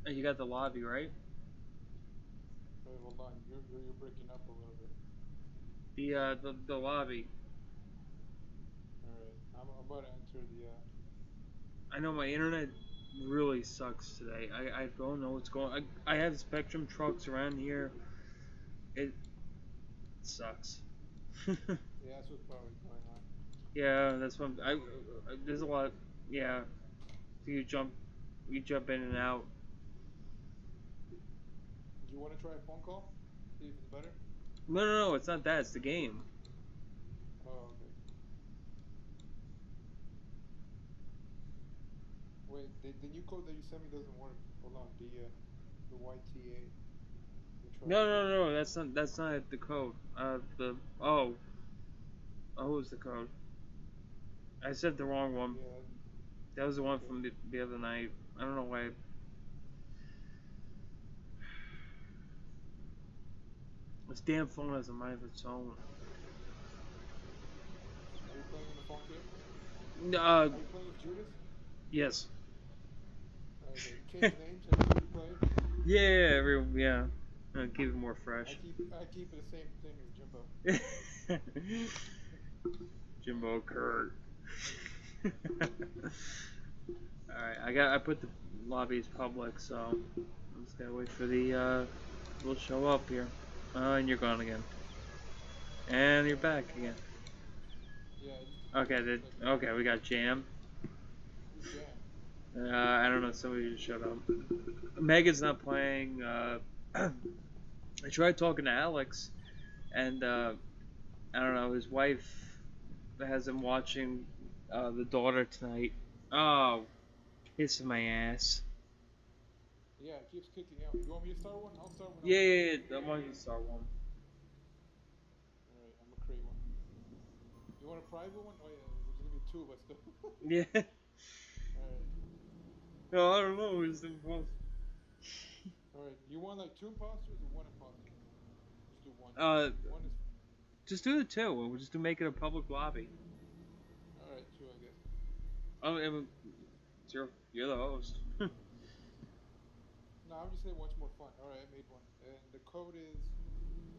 You got the lobby, right? Wait, hold on. You're breaking up a little bit. The lobby. All right. I'm about to enter the. I know my internet really sucks today. I don't know what's going. I have Spectrum trucks around here. It sucks. Yeah, that's what's probably going on. Yeah, that's what there's a lot. Yeah, so you jump in and out. Do you want to try a phone call? See if it's better. No, no, no, it's not that. It's the game. Oh, okay. Wait, the new code that you sent me doesn't work. Hold on. The YTA. Let me try No, it. no, no, that's not the code. The what was the code? I said the wrong one. Yeah. That was the one Okay. from the other night. I don't know why. This damn phone has a mind of its own. Are you playing on the phone too? Uh, Are you playing as Judas? yes. Okay. Change names every time you play. Yeah, yeah. Keep it more I fresh. keep it the same thing as Jimbo. Jimbo Kurt. Alright, I put the lobbies public, so I'm just gotta wait for the we'll show up here. And you're gone again. And you're back again. Yeah, it just Okay, disappeared for a second. okay, we got Jam. Who's Jam? I don't know, somebody just shut up. Megan's not playing. I tried talking to Alex, and I don't know, his wife has him watching the daughter tonight. Oh, it's my ass. Yeah, it keeps kicking out. You want me to start one? I'll start one up Yeah, for you. yeah, yeah. I want you to start one. All right, I'm gonna create one. You want a private one? Oh yeah, there's gonna be two of us though. Yeah. All right, No, I don't know. It's the most. all right. You want like two imposters or one imposter? Just do one. Uh, One is just do the two. We'll just to make it a public lobby. all right. Two, I guess. Oh, you're the host. No, I'm just saying one's more fun. All right, I made one, and the code is.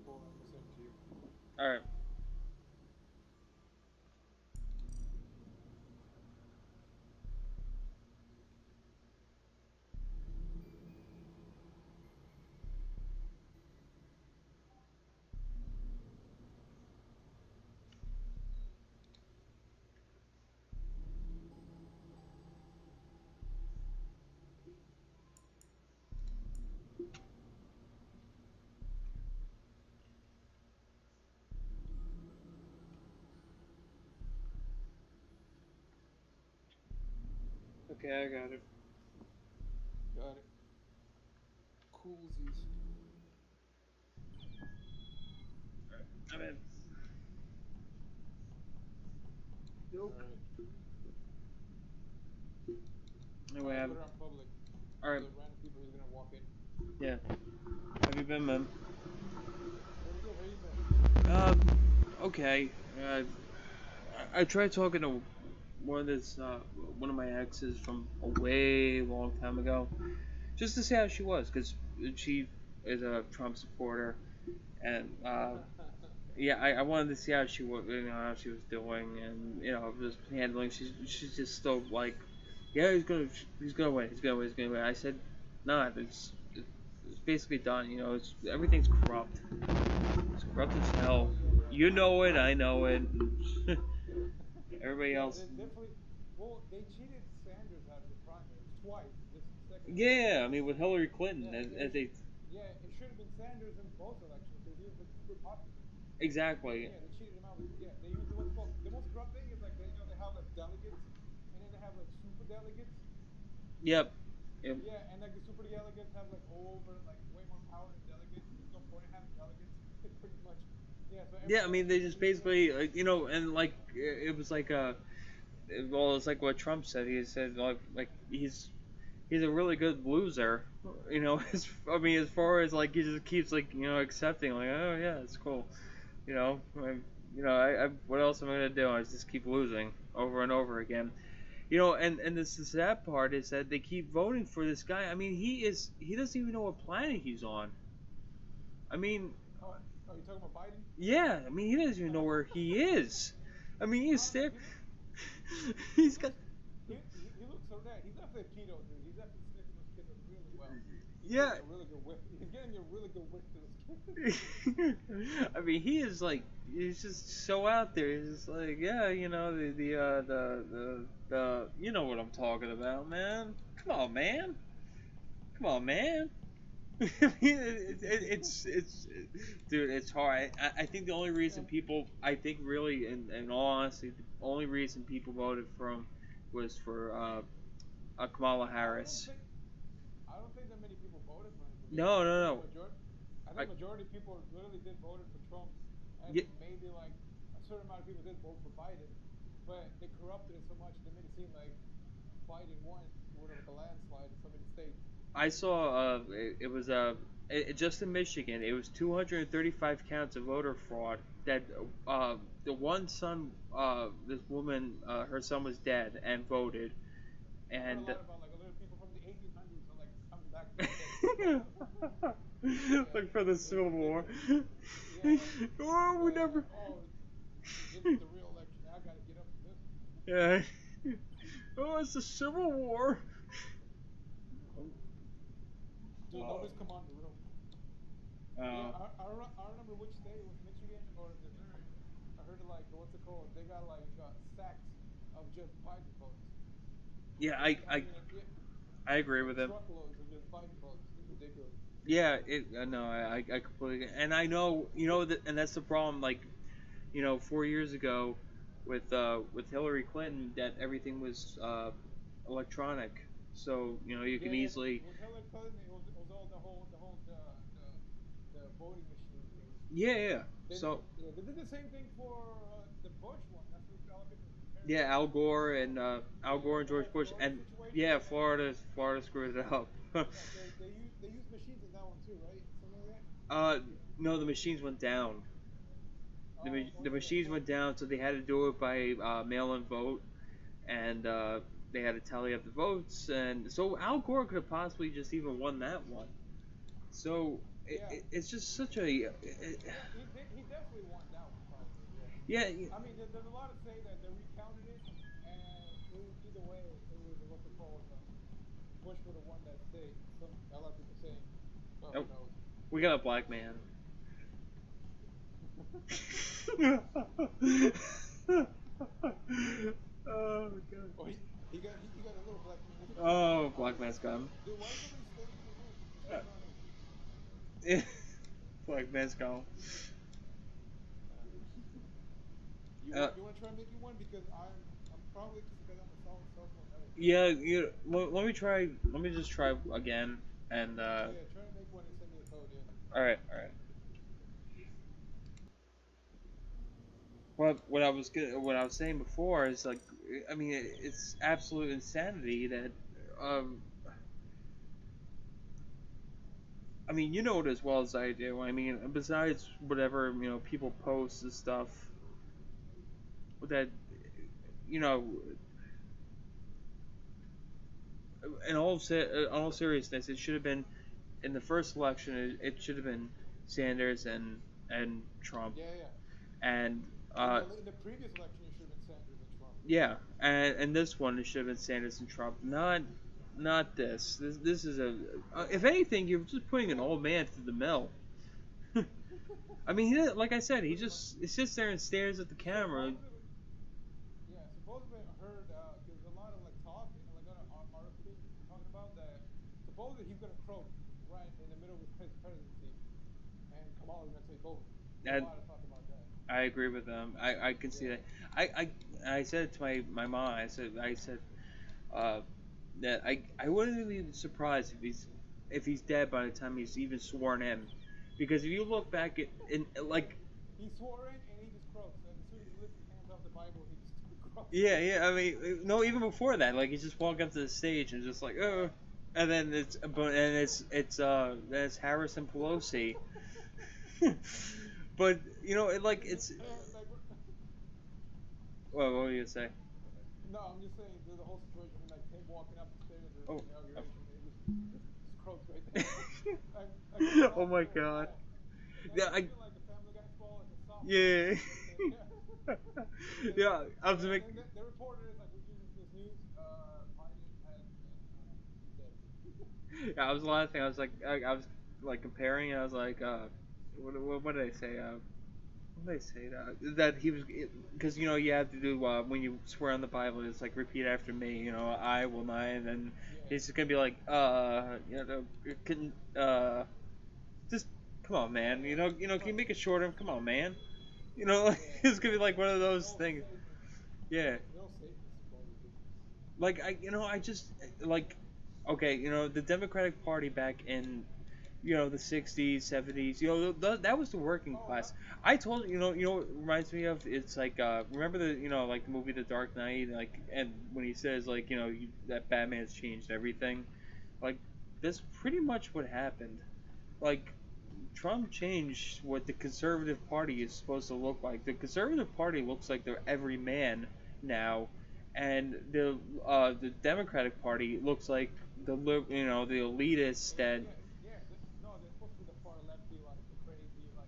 Hold on, I'm gonna send it to you. All right. Okay, I got it. Got it. Coolsies. All right. I'm in. All Nope. right. All Anyway, right, put it on public all for right. the random people who's gonna walk in. Yeah. Have you been, man? Pretty good. How you been? Um. Okay. I tried talking to one of my exes from a way long time ago, just to see how she was, because she is a Trump supporter, and yeah, I wanted to see how she was, how she was doing, and just handling. She's just still like, yeah, he's gonna win, he's gonna win. I said, nah, it's basically done. It's everything's corrupt. It's corrupt as hell. Oh yeah, yeah. You know it, I know it. Everybody Yeah, else. they definitely. Well, they cheated Sanders out of the primaries twice. This is the second time. Yeah, I mean with Hillary Clinton, Yeah, as they yeah, it should have been Sanders in both elections because he was like super popular. And exactly. yeah, they cheated him out with yeah. They used what's called the most corrupt thing is like they have like delegates, and then they have like super delegates. Yep. Yep. Yeah, and like the super delegates have like over like way more power than delegates. There's no point in having delegates, pretty much. Yeah, so every Yeah, I time mean they they just cheated him. basically and like it was like well, it's like what Trump said. He said like he's a really good loser. I mean, as far as like he just keeps like accepting like, oh yeah, it's cool. I what else am I gonna do? I just keep losing over and over again. And this the sad part is that they keep voting for this guy. I mean, he doesn't even know what planet he's on. I mean, Oh, are you talking about Biden? yeah, I mean, he doesn't even know where he is. I mean, he's I don't know. there. He He's got. looks he looks so rad. He's definitely a keto dude. He's definitely sniffing those kids up really well. He's Yeah. getting a really good whiff. He's getting a really good whiff to those kids. I mean, he is like he's just so out there. He's just like, yeah, you know what I'm talking about, man. Come on, man. Come on, man. I mean, dude, it's hard. I think the only reason And people, I think really, in all honesty, the only reason people voted for him was for Kamala I don't Harris. think I don't think that many people voted for him, to be No, honest. no, no. I I, think majority of people literally did voted for Trump, and yeah, maybe like a certain amount of people did vote for Biden, but they corrupted it so much they made it seem like Biden won with like a landslide in so many states. I saw it was just in Michigan. It was 235 counts of voter fraud. That the one son, this woman, her son was dead and voted, I heard a and lot about like a lot of people from the 1800s are like coming back from the dead to vote. Yeah, like for the it's Civil War. ridiculous. Yeah, Oh, we like never. oh, this is the real election. I gotta get up to this one. Yeah. Oh, it's the Civil War. Dude, nobody's come on the room. Yeah, Uh, I don't remember which state it was, Michigan or Missouri. I heard like what's it called? They got like sacks of just Biden votes. yeah, Just I mean, yeah, I agree with him. truckloads of just Biden votes. It's ridiculous. Yeah, no, I completely, and I know, that, and that's the problem. Like, 4 years ago, with Hillary Clinton, that everything was electronic, so you Yeah, can yeah. easily, With Hillary Clinton, it was all the voting machine thing. yeah, yeah. They, So yeah, they did the same thing for the Bush one. That's what a lot of people are comparing yeah, it to. Al Yeah, Gore with and the George whole Bush, Florida and situation, yeah, and Florida screwed it up. yeah, they use machines in that one too, right? Something like that. uh, no, the machines went down. Oh, The yeah. machines went down, so they had to do it by mail-in vote, and they had to tally up the votes, and so Al Gore could have possibly just even won that one. So Yeah, it's just such a he definitely won that one probably. Yeah. yeah. I mean, there's a lot to say that they recounted it, and either way, it was what's it called? Bush would have won that state. A lot of people saying, but Oh, who knows? we got a black man. Oh god. Oh, he got a little black man with him. Oh, black man's gone. Dude, why is nobody staying in the room? What's going on here? Black man's gone. Uh, You want to try making one because I'm probably because I'm a cell phone network. yeah, let me try. Let me just try again. And Yeah, try to make one and send me the code. Yeah. all right, all right. What I was saying before is like, I mean, it's absolute insanity that, um, I mean, you know it as well as I do. I mean, besides whatever people post and stuff, that you know, in all seriousness, it should have been in the first election. It should have been Sanders and Trump, Yeah, yeah. and In the previous election, it should have been Sanders and Trump. yeah, and this one it should have been Sanders and Trump, not this. This is a if anything, you're just putting an old man through the mill. I mean, like I said, Pretty much. he sits there and stares at the camera. Supposedly, yeah. Supposedly, I heard there's a lot of like talk and like articles talking about that. Supposedly, he's gonna croak right in the middle of his presidency, and Kamala's gonna take over. There's a And lot of talk about that. I agree with them. I can see Yeah. that. I said it to my mom. I said uh, that I wouldn't be surprised if he's dead by the time he's even sworn in, because if you look back at in like He swore in and he just croaks. And as soon as he lifts his hands off the Bible, he just croaks. yeah, I mean no, even before that, like he just walked up to the stage and just like and then it's Harrison Pelosi. But it's Like, what were you gonna say? No, I'm just saying the whole situation. I mean, like him walking up the stairs during Oh. the Oh. inauguration, and just croaks right there. Like it's Oh not my people's god. fault. It's not Yeah, even like a Family Guy's fault. It's a sophomore yeah. who's like saying, yeah. Saying, Yeah, I was and like, then the reporter is like, "We're using this news. Biden has been dead." yeah, I was laughing. I was like comparing. I was like, what did I say? What did I say? That he was, because you have to do when you swear on the Bible, it's like repeat after me. I will not, and then Yeah, he's just gonna be like, can just come on, man. Can you but make it shorter? Come on, man. yeah, It's gonna be like one of those no things. statement, Yeah. no statement supposedly. Like I just like, okay, the Democratic Party back in the 60s, 70s, that was the working Oh class. I told what it reminds me of, it's like remember the like the movie The Dark Knight, like, and when he says like that Batman's changed everything, like that's pretty much what happened. Like Trump changed what the conservative party is supposed to look like. The conservative party looks like they're every man now, and the Democratic Party looks like the elitists that. yeah, yeah. No, they're supposed to be the far lefty, like the crazy, like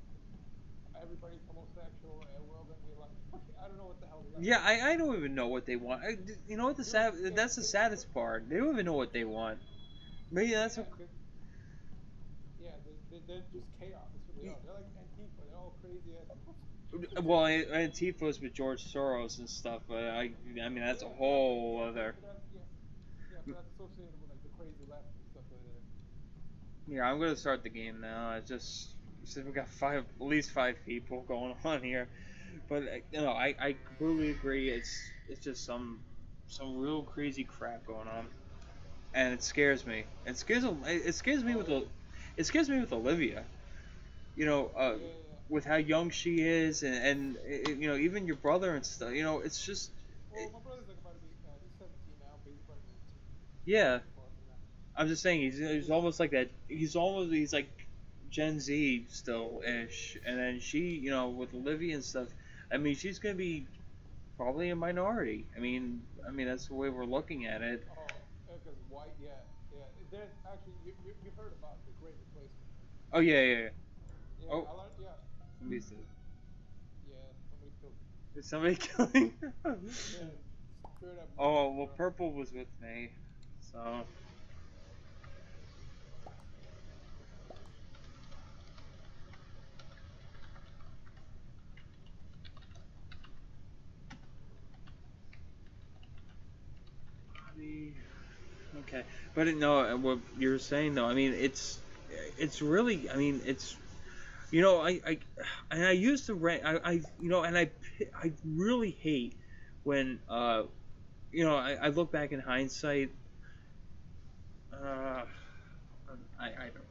everybody's homosexual, and we're all gonna be like, I don't know what the hell the left Yeah, wants. I don't even know what they want. You know what the Dude, sad that's the saddest part. They don't even know what they want. Maybe that's yeah, cause yeah, they're just chaos. That's what they are. They're like Antifa. They're all crazy ass. well, Antifa's with George Soros and stuff, but I mean that's a Yeah, but that's like whole other. yeah, but that's associated with like the crazy left and stuff like that. Yeah, I'm gonna start the game now. I just since we got at least five people going on here, but I completely agree. It's just some real crazy crap going on, and it scares me. It scares me Oh yeah, it scares me with Olivia. You know, yeah, yeah. with how young she is, and even your brother and stuff. It's just Well, my brother's like about to be. He's 17 now, but he's about to be 18. yeah. Not too far from now. I'm just saying he's Yeah, almost like that. He's like Gen Z still ish, and then she, with Olivia and stuff. I mean, she's gonna be probably a minority. I mean that's the way we're looking at it. oh, because white, yeah, yeah. There's actually you've heard about the Great Replacement, right? Oh yeah, yeah. Yeah. Yeah, Oh, I learned. Yeah, somebody said, yeah. Somebody killed me. is somebody killing? Yeah, straight up murder, Oh well, bro. Purple was with me, so. Okay, but no, what you're saying though, I mean, it's really, I mean, it's I and I used to rent, and I really hate when I look back in hindsight, uh, I don't.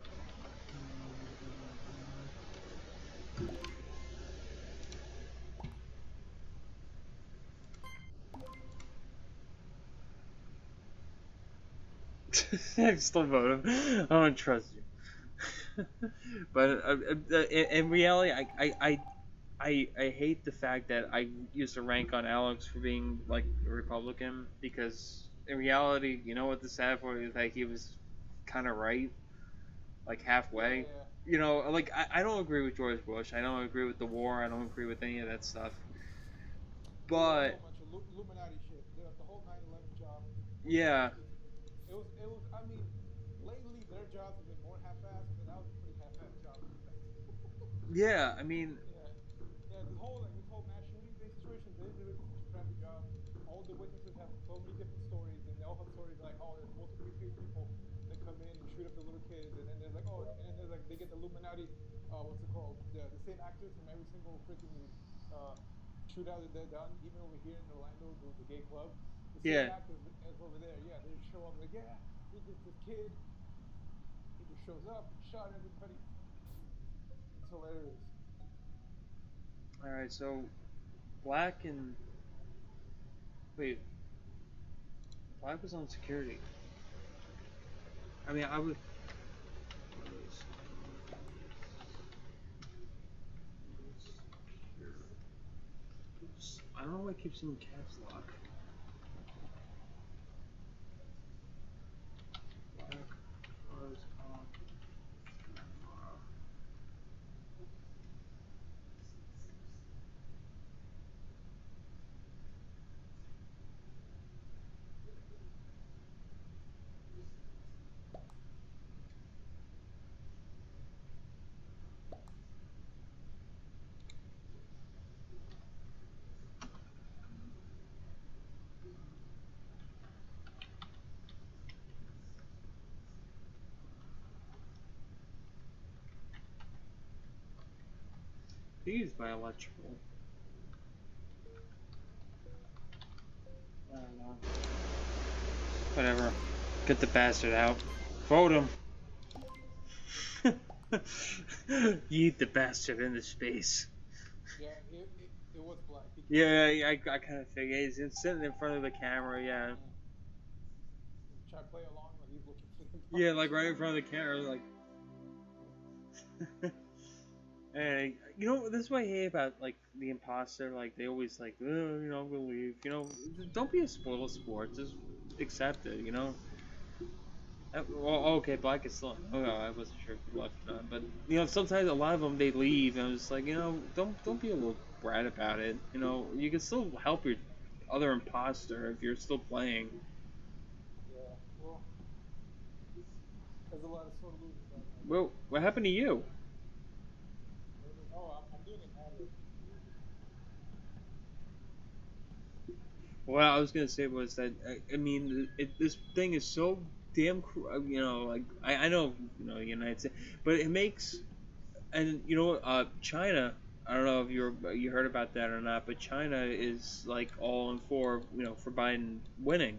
I still vote him. I don't trust you. But in reality, I hate the fact that I used to rank on Alex for being like a Republican, because in reality, you know what the sad part is, that he was kind of right, like Yeah, halfway. yeah. Like I don't agree with George Bush. I don't agree with the war. I don't agree with any of that stuff. Yeah, that was a But whole bunch of Illuminati shit. The whole 9/11 job was yeah, it was. I mean, lately their jobs have been more half-assed, but that was a pretty half-assed job in effect. yeah. I mean, Yeah, yeah. This whole mass shooting thing situation, they did such a crappy job. All the witnesses have so many different stories, and they all have stories like, oh, there's multiple people that come in and shoot up the little kids, and then there's like, oh, and then there's like they get the Illuminati, what's it called? The same actors from every single freaking uh, shootout that they've done, even over here in Orlando, the gay club. The same yeah. actors as over there. Yeah, they just show up like, yeah, this kid, he just shows up and shot everybody. It's hilarious. All right. So Black and wait, Black was on security. I mean, I would. I don't know why I keep seeing caps lock. think he's by electrical. I don't know. Whatever. Get the bastard out. Vote him. Yeet the bastard into space. Yeah, it was black. He came Yeah, out. I kind of figured he's sitting in front of the camera. Yeah, Mm. Try to play along like he's looking for the yeah, like imposter. right in front of the camera, like. And you know, this is what I hate about like the imposter. Like they always like, believe. Don't be a spoil sport. Just accept it. Well, okay, Black is still. Oh, no, I wasn't sure if he left or not. But sometimes a lot of them they leave, and I'm just like, don't be a little brat about it. You can still help your other imposter if you're still playing. Yeah, well, there's a lot of sore losers right now, but Well, what happened to you? oh, I'm doing an ad right What I was gonna say was that I mean, this thing is so damn, like I know, the United States, but it makes and China. I don't know if you heard about that or not, but China is like all in for for Biden winning.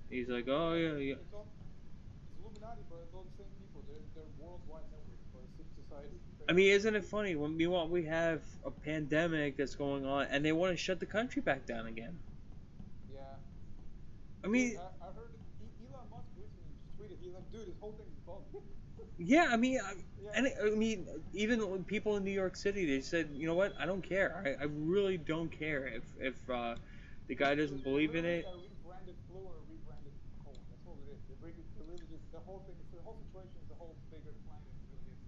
He's like, oh now. yeah, yeah. It's Illuminati, bro. It's all the same people. They're worldwide network, bro. It's secret society. I Crazy. mean, isn't it funny when meanwhile we have a pandemic that's going on, and they want to shut the country back down again? Yeah, I dude. mean, I heard Elon Musk recently just tweeted. He's like, dude, this whole thing is bugged. yeah, I mean, Yeah, and I mean, even people in New York City, they said, you know what? I don't care. I really don't care if the guy doesn't it's believe in literally it. a rebranded flu or a rebranded cold. That's all it is. They really just the whole thing. The whole situation is a whole bigger plan than it really is.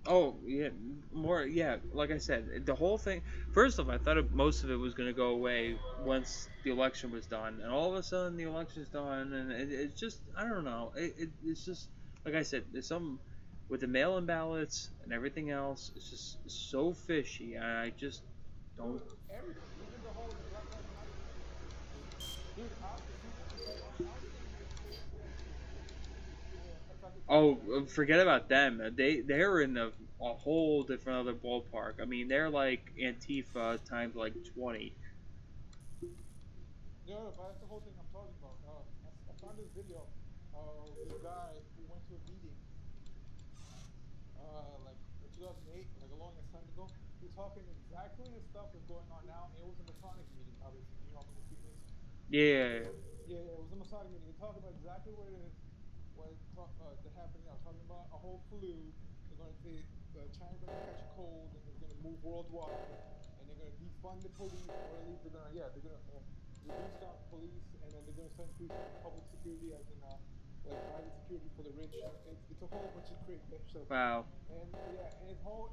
Oh yeah, more yeah. Like I said, the whole thing. First off, I thought most of it was going to go away once the election was done, and all of a sudden the election's done, and it's just I don't know. It's just like I said, there's some with the mail-in ballots and everything else. It's just so fishy, and I just don't. Dude, everything, even the Black Lives Matter thing. Dude, I'll send you a clip if I could find it. Oh, forget about them. They're in a whole different other ballpark. I mean, they're like Antifa times like 20. No, but that's the whole thing I'm talking about. I found this video of this guy who went to a meeting, like in 2008, like a long ass time ago. He was talking exactly the stuff that's going on now. It was a Masonic meeting, obviously. You know how Masonic is. Yeah. Yeah, yeah, it was a Masonic meeting. They talk about exactly what it is, they're happening now. Talking about a whole flu. They're going to say China's going to catch a cold and it's going to move worldwide, and they're going to defund the police, or at least they're going to reduce down police, and then they're going to start increasing public security, as in like private security for the rich. It's a whole bunch of crazy stuff. Wow. And yeah, and the whole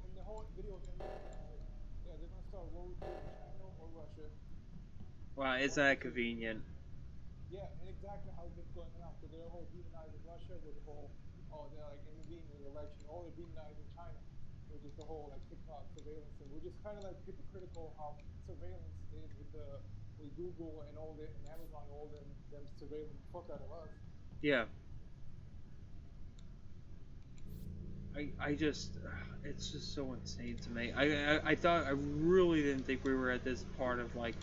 video is ending like, yeah, they're going to start war with either China or Russia. Wow, isn't One of the that two. convenient? Yeah, and exactly how it's going on. So they're whole demonizing Russia with the whole, oh, they're like intervening in the election. Oh, they're demonizing China with just the whole like TikTok surveillance thing, which is kind of like hypocritical how surveillance is with Google and all the and Amazon, all them surveilling the fuck out of us. Yeah. I just, it's just so insane to me. I thought, I really didn't think we were at this part of like,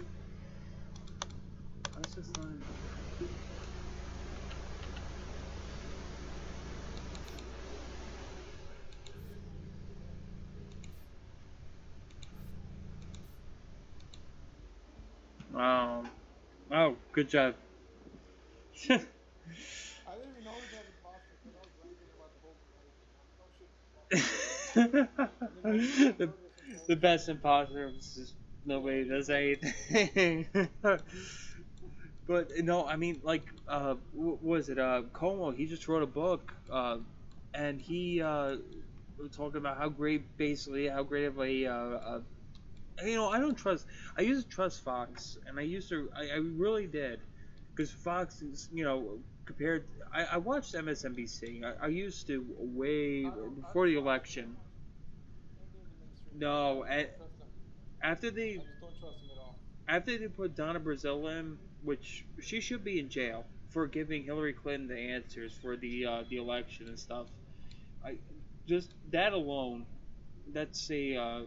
what's this line? Um, oh, good job. I didn't even notice that imposter because I was ranting about the whole Mary thing. I'm like, no shit, imposter. And then all of a sudden I the, heard this and the holy shit. best imposter is just Yeah, nobody does anything. But no, I mean, like, was it Como? He just wrote a book, and he talking about how great, basically, how great of I don't trust. I used to trust Fox, and I really did, because Fox is, compared. I watched MSNBC. I used to way I before don't the watch election. anything in the mainstream media. No, I don't trust them. after they I just don't trust them at all. put Donna Brazile in, which she should be in jail for giving Hillary Clinton the answers for the election and stuff. I just that alone, that's a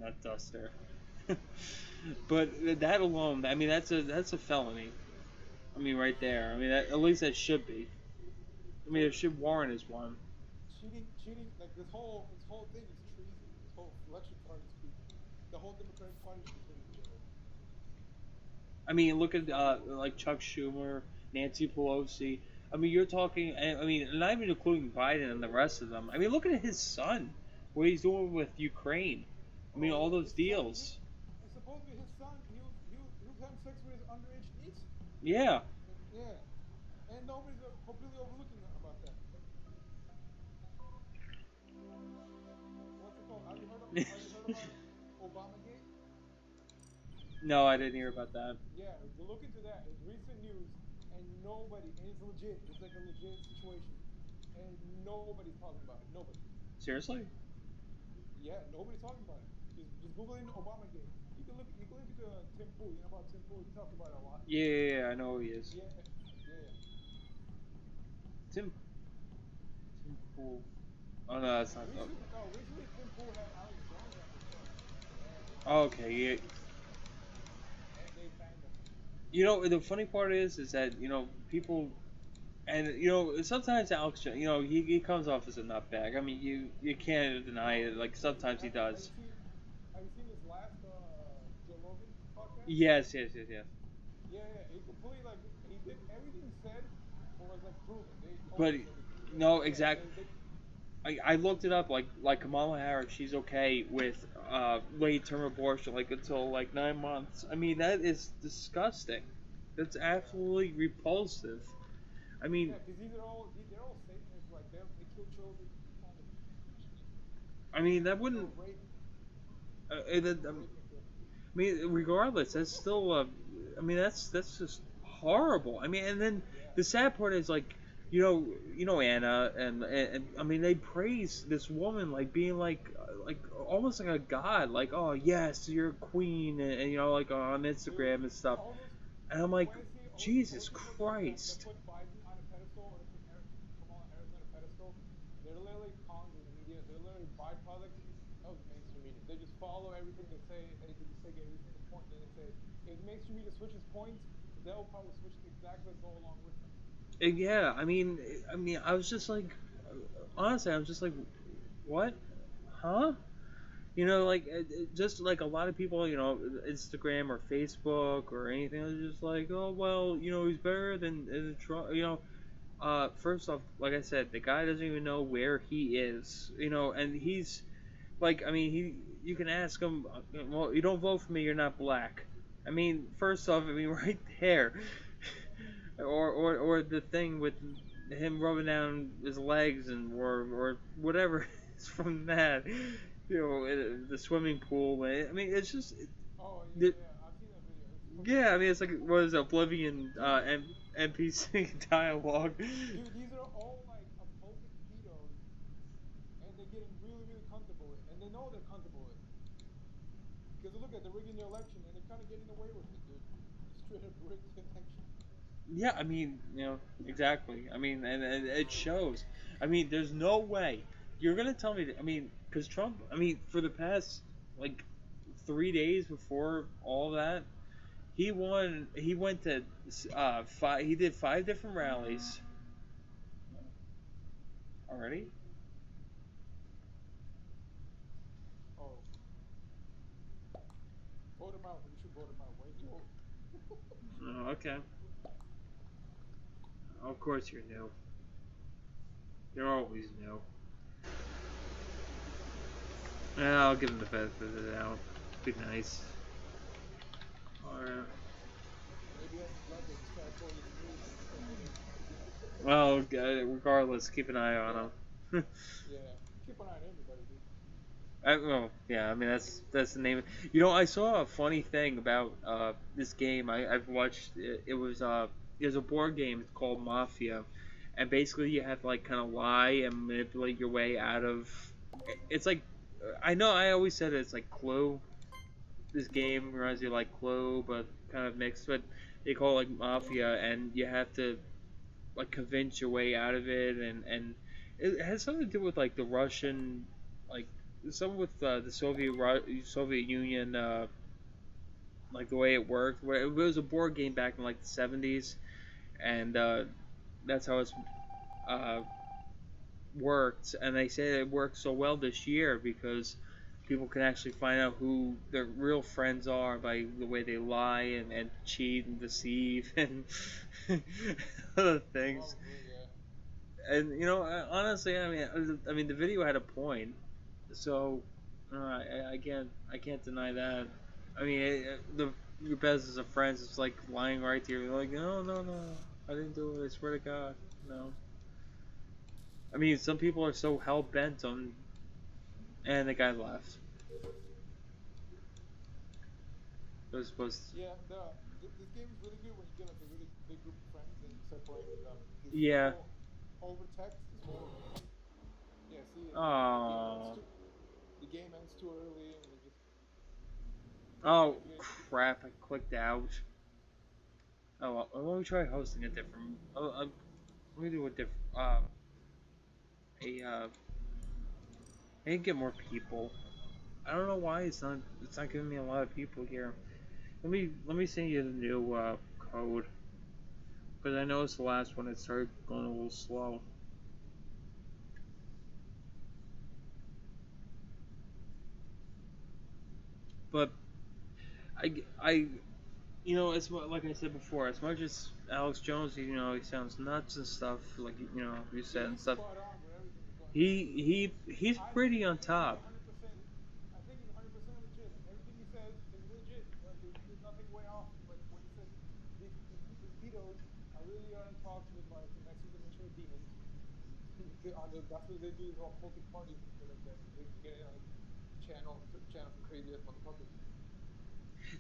not duster. But that alone, I mean, that's a felony. I mean, right there. I mean, at least that should be. I mean, it should warrant as one. Cheating, like this whole thing is treason. This whole election fraud is treason. The whole Democratic Party should be put in jail. I mean, look at like Chuck Schumer, Nancy Pelosi. I mean, you're talking. I mean, not even including Biden and the rest of them. I mean, look at his son, what he's doing with Ukraine. I mean, all Oh, those his son. deals. Supposedly his son. He was having sex with his underage niece. Yeah. Yeah, and nobody's completely overlooking about that. What's it called? Have you heard about Obamagate? No, I didn't hear about that. Yeah, look into that. It's recent news, and nobody, and it's legit. It's like a legit situation, and nobody's talking about it. Nobody. Seriously? Yeah, nobody's talking about it. Just Google in Obamagate. You can look into Tim Pool. You know about Tim Pool? He talks about it a lot. Yeah, yeah, yeah, I know who he is. Yeah, yeah. Tim. Tim Pool. Oh no, that's not. Oh. Recently Tim Pool had Alex Jones on his show, Oh, okay, yeah. and they banned him. You know, the funny part is that people, and sometimes Alex, he comes off as a nutbag. I mean, you can't deny it. Like sometimes he Have does. you seen his last Joe Rogan podcast? Yes, yes, yes, yes. Yeah, yeah. He completely like he did everything he said was like proven. They told But us everything. no, Yeah, exact. I looked it up. Like Kamala Harris, she's okay with late term abortion, like until like 9 months. I mean, that is disgusting. That's yeah, absolutely repulsive. I mean, yeah. Because they're all Satanists. Like they kill children kind of I mean that wouldn't. rape I rape and kill. mean, regardless, that's still. I mean, that's just horrible. I mean, and then Yeah, the sad part is like, Anna, and I mean, they praise this woman like being like almost like a god. Like, oh yes, you're a queen, and like on dude. Instagram and stuff. All those And I'm like, when I see all Jesus the people that Christ. put Biden on a pedestal or they put Kamala Harris on a pedestal, they're literally pawns in the media. They're literally byproducts of the mainstream media. They just follow everything they say and they just take everything to point. And they say if the mainstream media switches points, they'll probably switch to exactly go along with them. And yeah, I mean, I was just like, honestly, I was just like, what, huh? Like just like a lot of people, Instagram or Facebook or anything, are just like, oh well, he's better than Trump. First off, like I said, the guy doesn't even know where he is. And he's like, I mean, you can ask him, well, you don't vote for me, you're not black. I mean, first off, I mean, right there, or the thing with him rubbing down his legs or whatever is from that, the swimming pool. I mean, it's just, Oh yeah, it, yeah. I've seen that video. It's fucking yeah. I mean, hilarious. it's like what is it, Oblivion Dude, NPC dialogue. dude, these are all like occultic pedos, and they're getting really, really comfortable with it, and they know they're comfortable with it. Because look at they're rigging the election, and they're kind of getting away with it, dude. Straight up rigged the election. Yeah, I mean, exactly. I mean, and it shows. I mean, there's no way you're gonna tell me that. I mean, because Trump. I mean, for the past like 3 days before all that, he won. He went to five. He did 5 different rallies already. Oh, vote him out. You should vote him out. Way too old. Oh, okay. Of course you're new. You're always new. Yeah, I'll give him the benefit of the doubt. Be nice. Alright. Maybe that's his luck. They just try to pull this news and just say, hey, Well, regardless, keep an eye on yeah, him. yeah. Keep an eye on everybody, dude. Well, yeah. I mean, that's the name. I saw a funny thing about this game. I've watched. It was there's a board game. It's called Mafia, and basically you have to like kind of lie and manipulate your way out of. It's like I know I always said it's like Clue. This game reminds you like Clue, but kind of mixed. But they call it like Mafia, and you have to like convince your way out of it, and it has something to do with like the Russian like some with the Soviet Union, like the way it worked. Where it was a board game back in like the '70s, and that's how it's uh, worked. And they say it worked so well this year because people can actually find out who their real friends are by the way they lie and cheat and deceive and other things. Probably, yeah. And honestly, I mean, the video had a point, so I can't deny that. I mean, your best as a friend is like lying right there. You're like, no, no, no, I didn't do it. I swear to God, no. I mean, some people are so hell bent on, and the guy left. It was supposed. Yeah, this game is really good when you get like a really big group of friends and you start playing with them because the Yeah. whole over text is horrible. Yeah, see, the game ends Oh. too early, and it just Oh if you crap! I clicked out. Oh, well, let me try hosting a different. Let me do a different. A I need to get more people. I don't know why it's not giving me a lot of people here. Let me send you the new code because I noticed the last one it started going a little slow. But I as like I said before, as much as Alex Jones, he sounds nuts and stuff, like you yeah, said and he's stuff. spot on with everything that's going on. He's pretty on I think he's top. 100%. I think he's 100% legit. Like everything he says is legit. Like there's nothing way off. Like when he says the pedos are really on talks with like the Mexican dimensional demons. That's what they do. These all cultic parties and shit like that. They just get it on channel some crazy ass motherfuckers.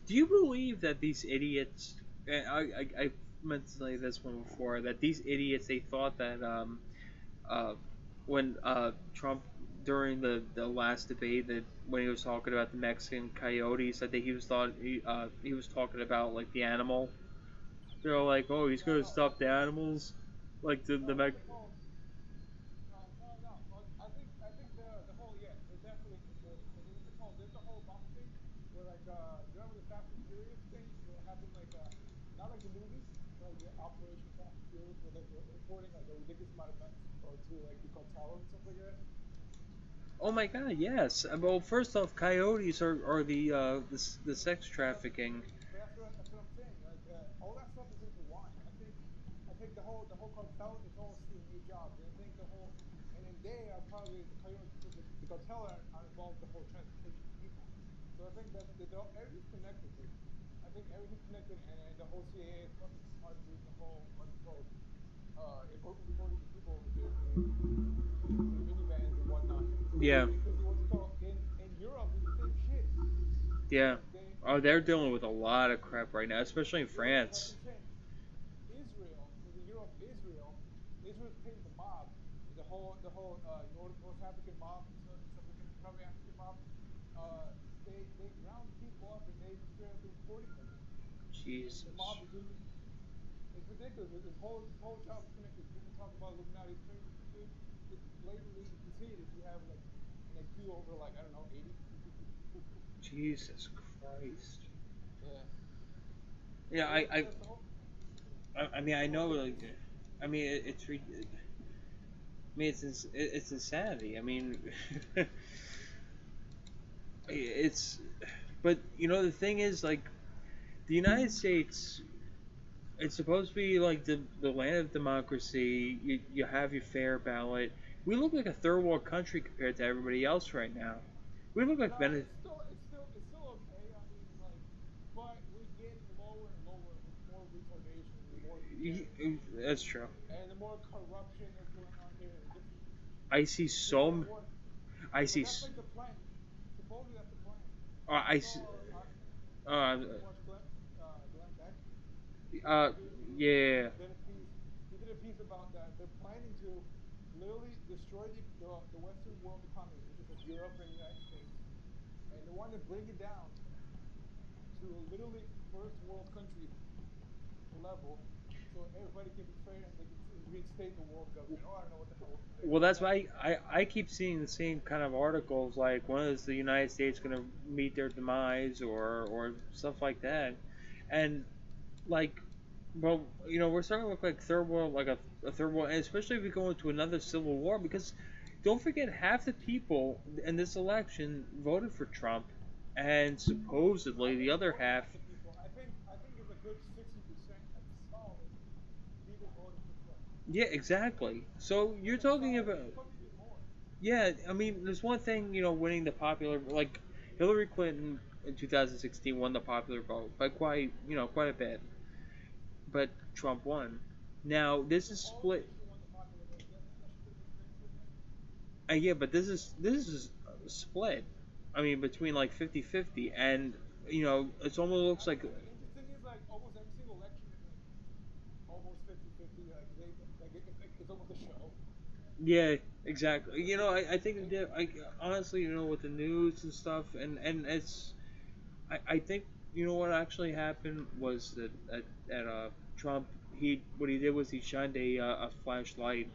Do you believe that these idiots? I meant to say this one before. That these idiots they thought that uh, when Trump during the last debate that when he was talking about the Mexican coyotes that he was talking about like the animal. They're like, oh, he's No, gonna no, stop the animals, like the no. What's Mex. it called? No, no, no. I think the whole yeah, they're definitely immortal. But what's it called? There's the whole Obama thing where like you remember the Fast and Furious thing where it happened like not like the movie, but like the Operation Fast and Furious where like they're importing like a ridiculous amount of meth or to like the cartel and stuff like that. Oh my God, yes. Well, first off, coyotes are the sex trafficking. But that's what I'm saying. Like all that stuff is intertwined. I think the whole cartel is all CIA jobs, and I think the whole and then they are probably the coyotes. The cartel are involved with the whole transportation of people. So I think that everything's connected, dude. I think everything's connected, and the whole CIA is fucking smart doing the whole what's it called importing the people over here in minivans and whatnot. Yeah, Because what's it called in Europe is the same shit. yeah. They Oh, they're in dealing with a lot of crap right now, especially in yeah, that's France. what I'm saying. Israel, because in Europe, Israel's paying the mob, the whole North African mob and stuff like that, probably African mob. They round people up and they just straight up importing them. The Jesus. mob is doing it's ridiculous. This whole job is connected. People talk about Illuminati experiences and shit. It's blatantly you can see it if you have like an IQ over like I don't know 80. Jesus Christ. Yeah. Yeah, But I, I, that's the whole. I mean, I No, know, go ahead. like, I mean, I mean, it's insanity. I mean, it's, but the thing is, like, the United States, it's supposed to be like the land of democracy. You have your fair ballot. We look like a third world country compared to everybody else right now. We look like No, Venezuela. it's still okay. I mean, like, but we're getting lower and lower with more retardation, the more degeneracy, That's true. and the more corruption that's going on here. I see It's just getting so. worse. I But see. that's like the plan. Supposedly that's the plan. I I see. saw. I don't Uh, know if you watch Glenn Beck, the uh, comedian. yeah. He did a piece. He did a piece about that. They're planning to literally destroy the Western world economy, which is like Europe and the United States, and they want to bring it down to literally first world country level so everybody can be fair and they can reinstate the world government. Oh, I don't know what the hell they're Well, gonna that's say. why I keep seeing the same kind of articles like when is the United States going to meet their demise or stuff like that, and like, well, we're starting to look like third world, like a third world, and especially if we go into another civil war because don't forget half the people in this election voted for Trump, and I supposedly the wouldn't other call it half. half the people. I think there's a good 60% of solid people voting for Trump. Yeah, exactly. So you're Like a talking solid, about. probably even more. Yeah, I mean, there's one thing, winning the popular, like Hillary Clinton in 2016 won the popular vote by quite a bit, but Trump won. Now this is split. Supposedly she won the popular vote. Doesn't that she could have been president? Yeah, but this is split. I mean, between like 50-50, and it almost looks like. The interesting is like almost every single election is like almost 50-50. It's almost a show. Yeah, exactly. I think honestly, with the news and stuff, and I think what actually happened was that at Trump, what he did was he shined a flashlight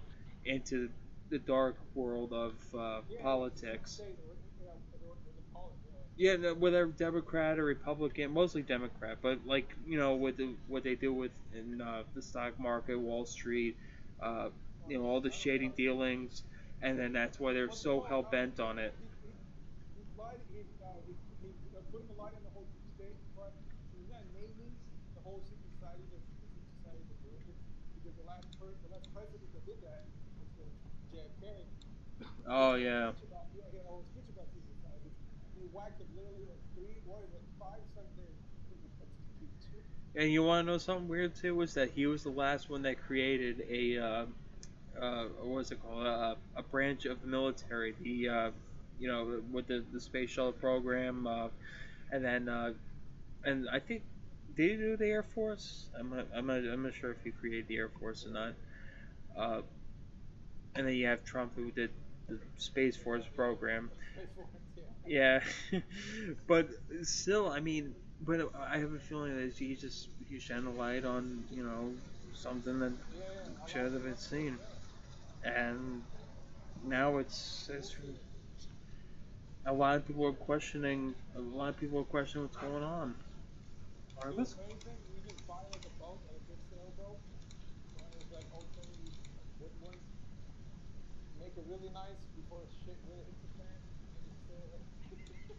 into the dark world of Yeah, the deep politics. state or the politics. Yeah. Yeah, whether Democrat or Republican, mostly Democrat, but like with what they do with in the stock market, Wall Street, uh, Oh yeah, all the shady I don't. dealings, and then that's why they're But the so whole hell bent on it. he lied. He put him a light on the whole deep state part. He's not naming the whole secret society, the secret society that doing it, because the last president that did that was the JFK. He had Oh a whole yeah. speech about he had a whole speech about secret societies, and he whacked them literally like three, what is it, 5 Sundays into that speech. And you want to know something weird too? Was that he was the last one that created what's it called? A branch of the military. With the space shuttle program, and then and I think did he do the Air Force? I'm not sure if he created the Air Force or not. Uh, and then you have Trump who did the Space Force program. Space Force, yeah. Yeah, but still, I mean, but I have a feeling that he shined a light on something that Yeah, yeah, a lot should of have been stuff. seen, Yeah, and now it's we'll see. a lot of people are questioning what's going on. Are Dude, this? if anything, you just buy like a boat, like a good sailboat, one of those like old timey like wooden ones. Make it really nice before shit really hits the fan, and just sail it.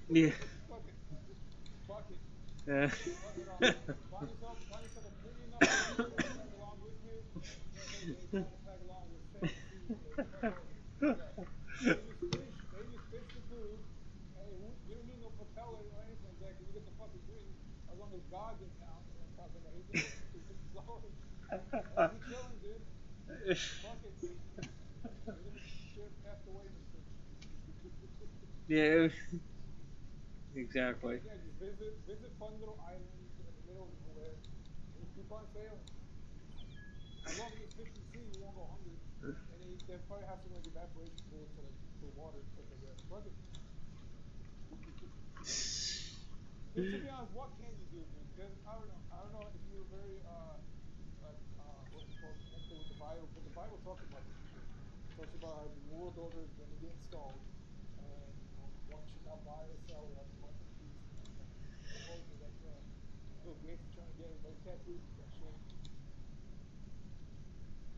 Yeah. Just fuck it, Yeah. fuck it all. Find yourself a pretty enough lady that will tag along with you. Say, hey babe, you want to tag along? Let's sail the seas, baby. Come over. Yeah. They just fish the dude. Hey, you don't need no propeller or anything like that because you get the fucking green. As long as God's in town, you know what I'm talking about. He's just flowing. Hey, we chilling, dude. Fuck it. You're gonna get cast away in this thing. Yeah. Exactly. Yeah, just visit fun little islands in the middle of nowhere, and just keep on sailing. As long as it's fish and sea, you won't go hungry. And they probably have some like evaporation tools to like cool water and stuff like that. Fuck it. Dude, to be honest, what can you do, dude? Because I don't know. I don't know if you're very what's it called, connected with the Bible, but the Bible talks about this shit. It talks about how the new world order is going to get installed, and one should not buy or sell without the mark of the beast and everything. And supposedly that's Bill Gates is trying to get everybody tattoos with that shit,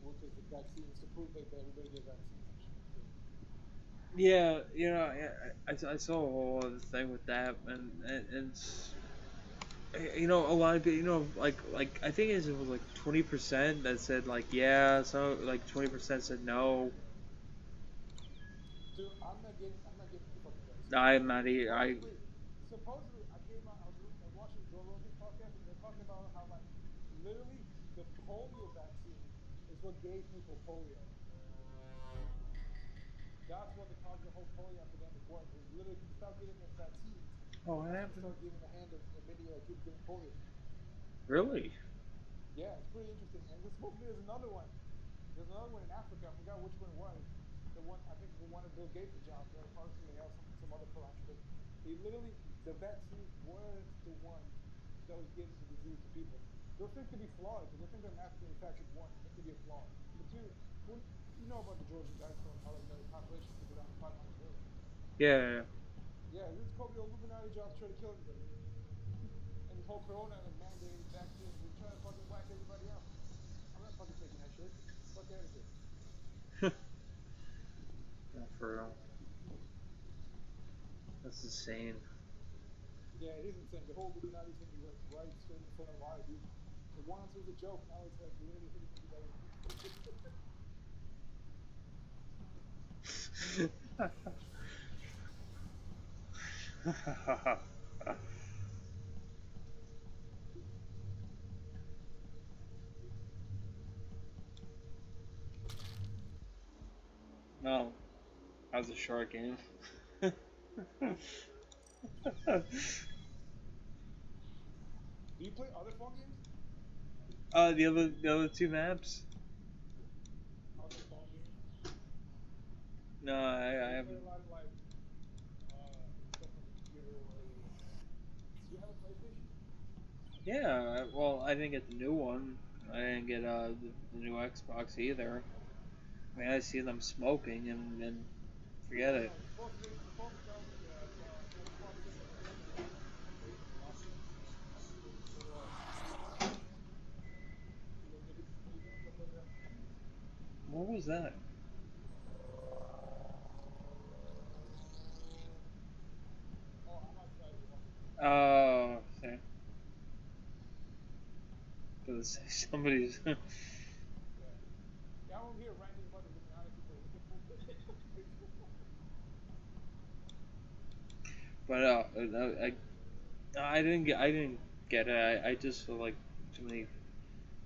because the vaccines to prove that everybody get vaccines and shit. So Yeah, I saw a whole other thing with that, and it's a lot of people, like I think it was like 20% that said like yeah, so like 20% said no. dude, I'm not getting the fucking vaccine. I'm not here. Supposedly, I was watching Joe Rogan's podcast, and they're talking about how like literally the polio vaccine is what gave people polio. That's what the cause of the whole polio epidemic was. It was literally people stopped getting the vaccines, Oh, and what that's when they happened? started giving the hand of many kids getting polio. Really? Yeah, it's pretty interesting. And there's supposedly there's another one. There's another one in Africa. I forgot which one it was. The one I think the one of Bill Gates' jobs, or probably somebody else, some other philanthropist. He literally the vaccine was the one that was giving the disease to people. those things can be flawed because they think they're mass manufactured. One, it can be a flaw. But two, when you know about the Georgian Guidestones, how like the population could be around 500 million. Yeah. Yeah, this is called the Illuminati jobs trying to kill everybody. And this whole corona and mandated vaccines, they're trying to fucking whack everybody out. I'm not fucking taking that shit. Fuck out of here. Yeah. Not for real. That's insane. Yeah, it is insane. The whole Illuminati thing is like right straight in front of our eyes, dude. It once was a joke, now it's like literally hitting everybody in the face. No, that was a short game. Do you play other phone games? The other two maps? Other phone games? No, So I you play haven't. a lot of like stuff on the computer or do you have a PlayStation? Yeah, well, I didn't get the new one. I didn't get the new Xbox either. I mean, I see them smoking and forget Oh it. no, supposedly sell the Xbox Series X and S for a lot more. For nicotine vaping and stuff like that. What was that? Oh, I'm outside walking. Oh, okay. Because somebody's. Yeah. Yeah, I'm over here ranting about the Illuminati people looking for me. But I didn't get it. I just feel like too many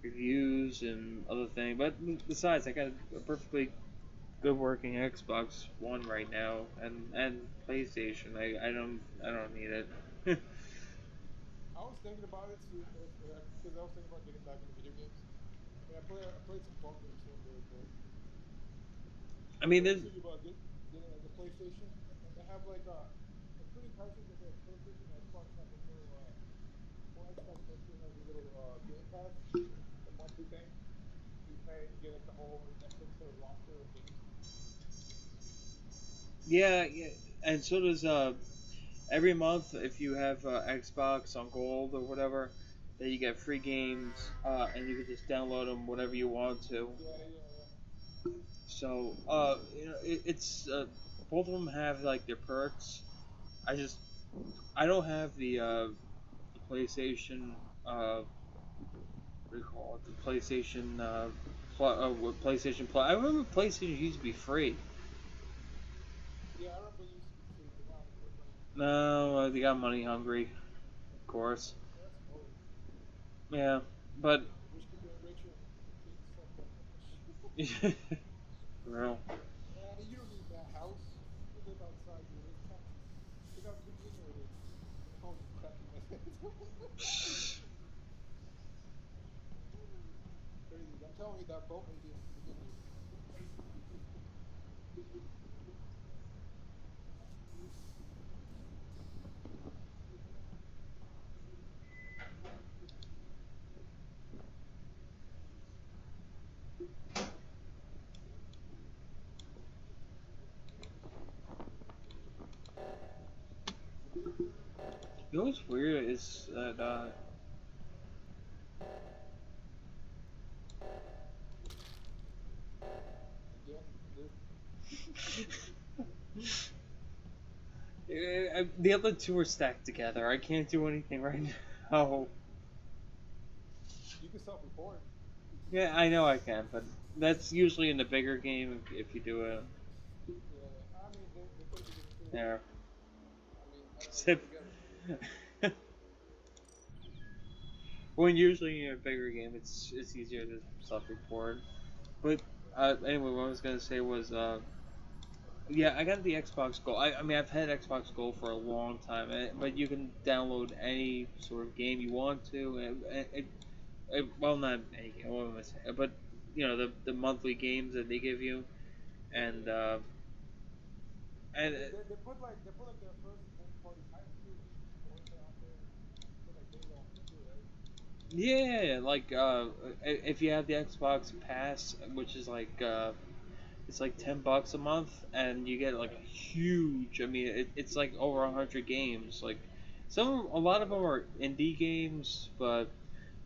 reviews and other things. But besides, I got a perfectly good working Xbox One right now, and PlayStation. I don't need it. I was thinking about it, seeing if because I was thinking about getting back into video games. I mean, I played some phone games here and there, but I mean, I was there's thinking about getting like a PlayStation, and they have like it's pretty enticing because the PlayStation and Xbox have this little well, Xbox mostly has a little Game Pass, the monthly thing. You pay and you get like the whole Netflix roster of games. yeah, and so does every month if you have Xbox on Gold or whatever, that you get free games, and you can just download them whenever you want to. Yeah, yeah, yeah. So it's both of them have like their perks. I just I don't have the PlayStation what do you call it? The PlayStation PlayStation Plus. I remember PlayStation used to be free. Yeah, I remember it used to be free, but now it's like No, they got money hungry, of course. yeah, I suppose. Yeah, but Rich keep getting richer and getting sucked up by that shit. for real. Man, you don't need that house. You live outside, dude. It's taxes. Look how convenient it is. The phone's just cracking my head. Crazy. I'm telling you, that boat may be the beginning of it. You know what's weird is that Again, dude. the other two are stacked together. I can't do anything right now. You can self-report. Yeah, I know I can, but that's usually in the bigger game if you do it. Yeah, I mean, they could be doing too, but Yeah. I mean, I don't know if they're Except together. when usually in a bigger game, it's easier to self-record. But Yeah. anyway, what I was gonna say was yeah, I got the Xbox Gold. I mean, I've had Xbox Gold for a long time, but you can download any sort of game you want to. Well, not any game, what am I saying? But the monthly games that they give you, Yeah, and yeah. and They put like their first party titles too, like Forza on there. They put like Halo on there too, right? Yeah, like if you have the Xbox Pass, which is like it's like $10 a month, and you get like Yeah. a huge. I mean, it's like over 100 games. Like a lot of them are indie games, but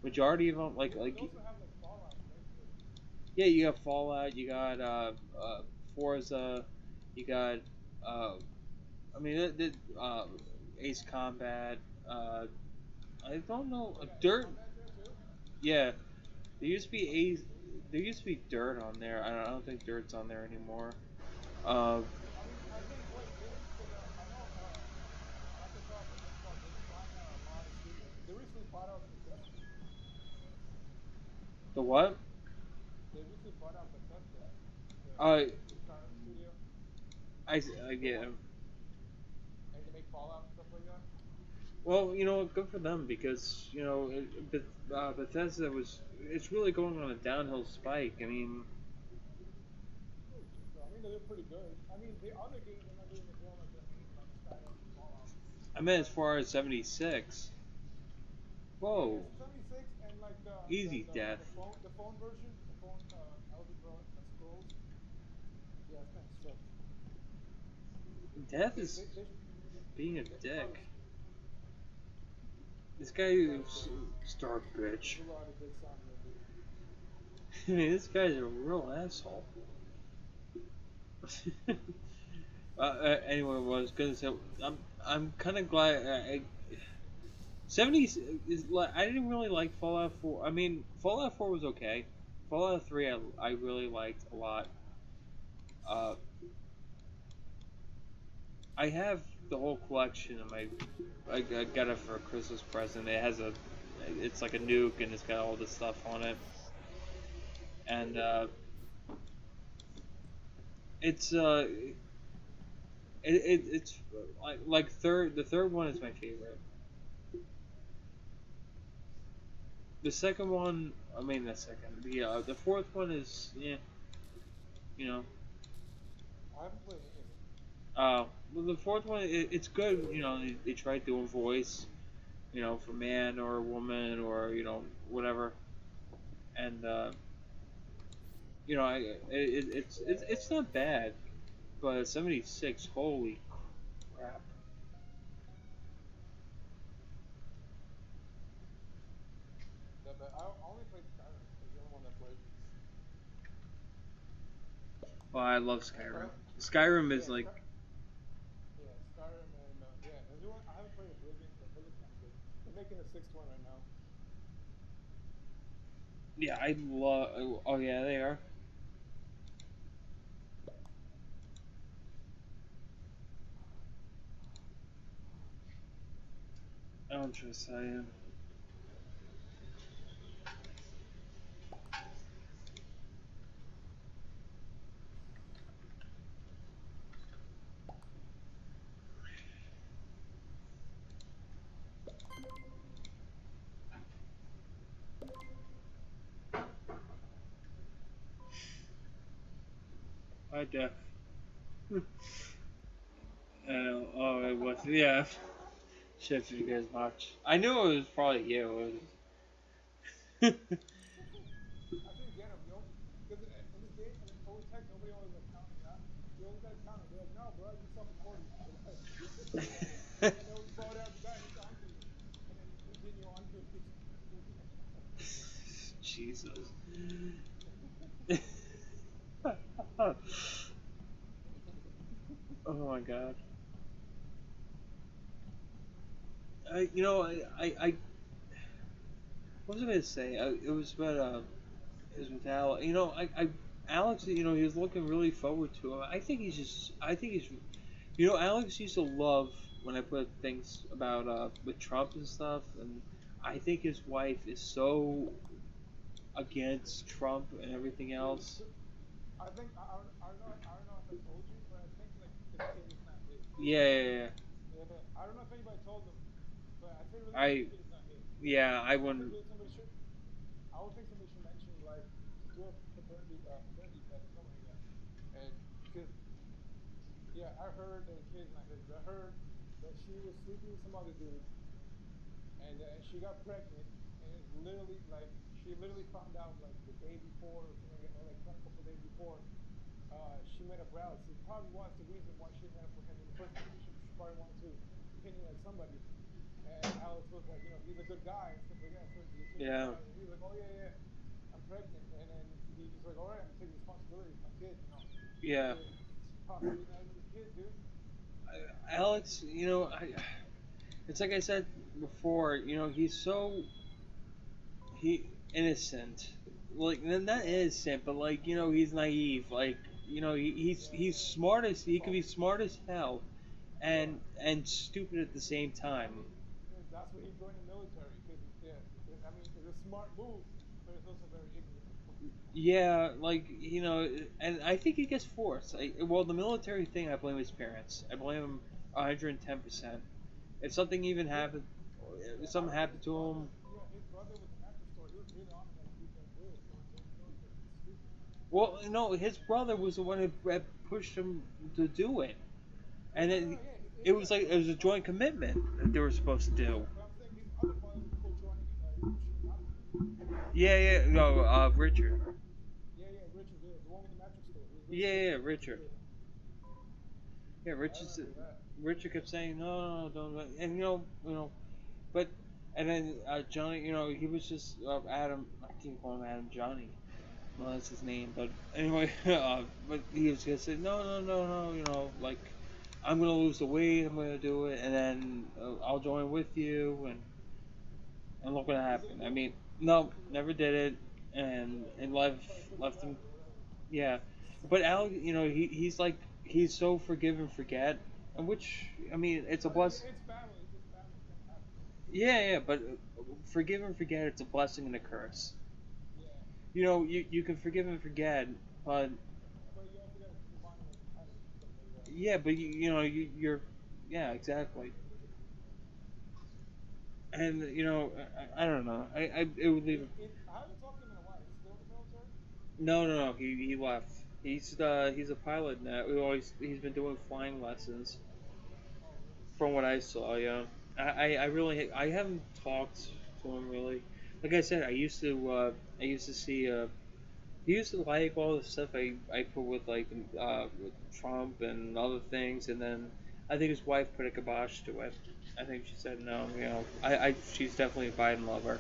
majority of them They also have like Fallout, right? Too. yeah, you got Fallout, you got Forza, you got uh, I mean Ace Combat. Uh, I don't know Oh, you got Ace Dirt. Combat there too. Yeah, there used to be Oh, Ace. There used to be Dirt on there. I don't think Dirt's on there anymore. I mean, I think wait, didn't because I know Microsoft and Xbox they've been buying out a lot of studios. They recently bought out Bethesda. the what? They recently bought out Bethesda, the Uh, the Skyrim studio. I They get bought 'em. and they make Fallout and stuff like that. Well, good for them because Bethesda was it's really going on a downhill spike. I mean, So I mean, they're pretty good. I mean, the other games are not doing as well as the main like Skyrim and Fallout. I meant as far as 76. Yeah, Whoa, 76 and like easy death. the phone version, the phone Elder Scrolls. Yeah, it's kind of sucked. Death They is they they, being a they should probably dick. This guy this guy's is star there's bitch. a lot of dicks on here, dude. I mean, this guy's a real asshole. Anyway, what I was gonna say, I'm kind of glad. 70 is like I didn't really like Fallout 4. I mean, Fallout 4 was okay. Fallout 3 I really liked a lot. Uh, I have the whole collection of my. I got it for a Christmas present. It's like a nuke and it's got all this stuff on it, and it's it's like the third one is my favorite. The second one, I mean the second, the fourth one is yeah, you know. I haven't played any of it. Well, the fourth one, it's good. They tried doing voice, for man or woman or whatever, and it's not bad, but 76, holy crap! Yeah, but I only played Skyrim. That's the only one I played. Well, I love Sky, Skyrim. Skyrim is yeah, like, yeah, Skyrim and yeah, that's the one I haven't played Oblivion, but Oblivion's kind of good. They're making the sixth one right now. yeah, I love. Oh yeah, they are. I don't trust I am. I def. Oh, it was yeah. Shifted you guys much. I knew it was probably you. It was. I couldn't get him, because in this game, in always text, nobody always like counting you out. You always gotta count him. They're like, no, bro, you self-recording. They're like, and they'll slow down the guy who's on to you, and then continue on to you. Jesus. Oh my god. What was I gonna say? It was about it was with Alex. Alex. He was looking really forward to it. I think he's. Alex used to love when I put things about with Trump and stuff, and I think his wife is so against Trump and everything else. I think I don't know if I told you, but I think like the kid is not his. Yeah, yeah, yeah. Yeah, I don't know if anybody told him, but I think really the I kid is not his. yeah, I I think wouldn't. really somebody should. I would think somebody should mention like do a paternity test or something like that, and because yeah, I heard that the kid's not his. I heard that she was sleeping with some other dude, and she got pregnant, and literally like she literally found out like the day before or something, or like a couple of days before. She met up with Alex. It probably was the reason why she met up with him in the first place. She probably wanted to pin it at somebody. And Alex was like, he's a good guy and stuff like that. So as soon as he Yeah. found out, he was like, oh yeah, yeah, I'm pregnant. And then he's just like, all right, I'm gonna take responsibility for my kid. Yeah. With possibly not even his kid, dude. Alex, it's like I said before, he's so he innocent, like not innocent, but like he's naive, like he's Yeah, smart as he could oh be smart as hell, yeah. and stupid at the same I time. mean, that's why he joined the military. Cause yeah, I mean, it's a smart move, but it's also very ignorant. Yeah, like and I think he gets forced. Well, the military thing, I blame his parents. I blame him 110%. If something even Yeah, happened, yeah. if I something remember happened his to him. brother. Yeah, his brother with the mattress store. He was really on him, like he was gonna do it. So he joined the military. It's stupid. Well, no, his brother was the one who pushed him to do it, Yeah, and no, no, it, no. Yeah, it yeah. was like it But was a joint commitment that they were supposed to yeah, do. but I'm saying his other brother was co-joining, pushing him not to do it. Yeah, yeah, no, Richard. Yeah, yeah. Richard, yeah, the one with the mattress store. He was really Yeah, yeah, pushing yeah, him not to Richard. do it. Yeah, I Richard. remember that. Richard kept saying no, no, don't. And but and then Johnny, he was just Adam. I keep calling him Adam Johnny. Well, that's his name, but anyway, but he was gonna say no, no, no, no. Like I'm gonna lose the weight. I'm gonna do it, and then I'll join with you, and look what He didn't happened. I do it. mean, no, Yeah, never did it, and yeah. and He probably pushed his left him. ass or whatever. Yeah, but Al, he's like he's so forgive and forget, and which I mean, it's a I mean, bless. it's family. It's family. It's gonna happen. Yeah, yeah, but forgive and forget, it's a blessing and a curse. Yeah, You can forgive and forget, but but you also gotta move on to like repentance and stuff like that. yeah, but you're, yeah, exactly. And I don't know. I it would leave. I haven't talked to him in a while. He's still in the military. No, no, no. He left. He's a pilot now. He's been doing flying lessons. Oh, really? From what I saw, yeah. I really I haven't talked to him really. Like I said, I used to see he used to like all the stuff I put with like with Trump and other things, and then I think his wife put a kibosh to it. I think she said no. She's definitely a Biden lover.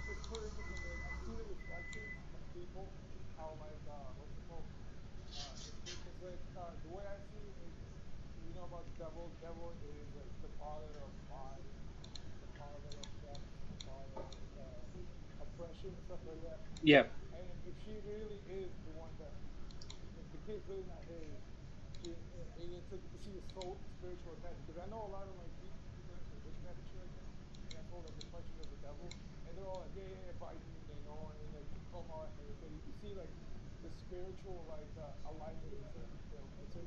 It's pretty interesting. Like I see the reflections from people, how like what's it called? Because like the way I see it is, about the devil. The devil is like the father of lies, the father of theft, the father of oppression and stuff like that. Yeah, And if she really is the one that, if the kid's really not his, it's like because she was so spiritual attached. Because I know a lot of like people into witchcraft and shit like that, and that's all like reflections of the devil. And they're all like, yeah, yeah, yeah, Biden, and like come on. But you see like the spiritual like alignment with certain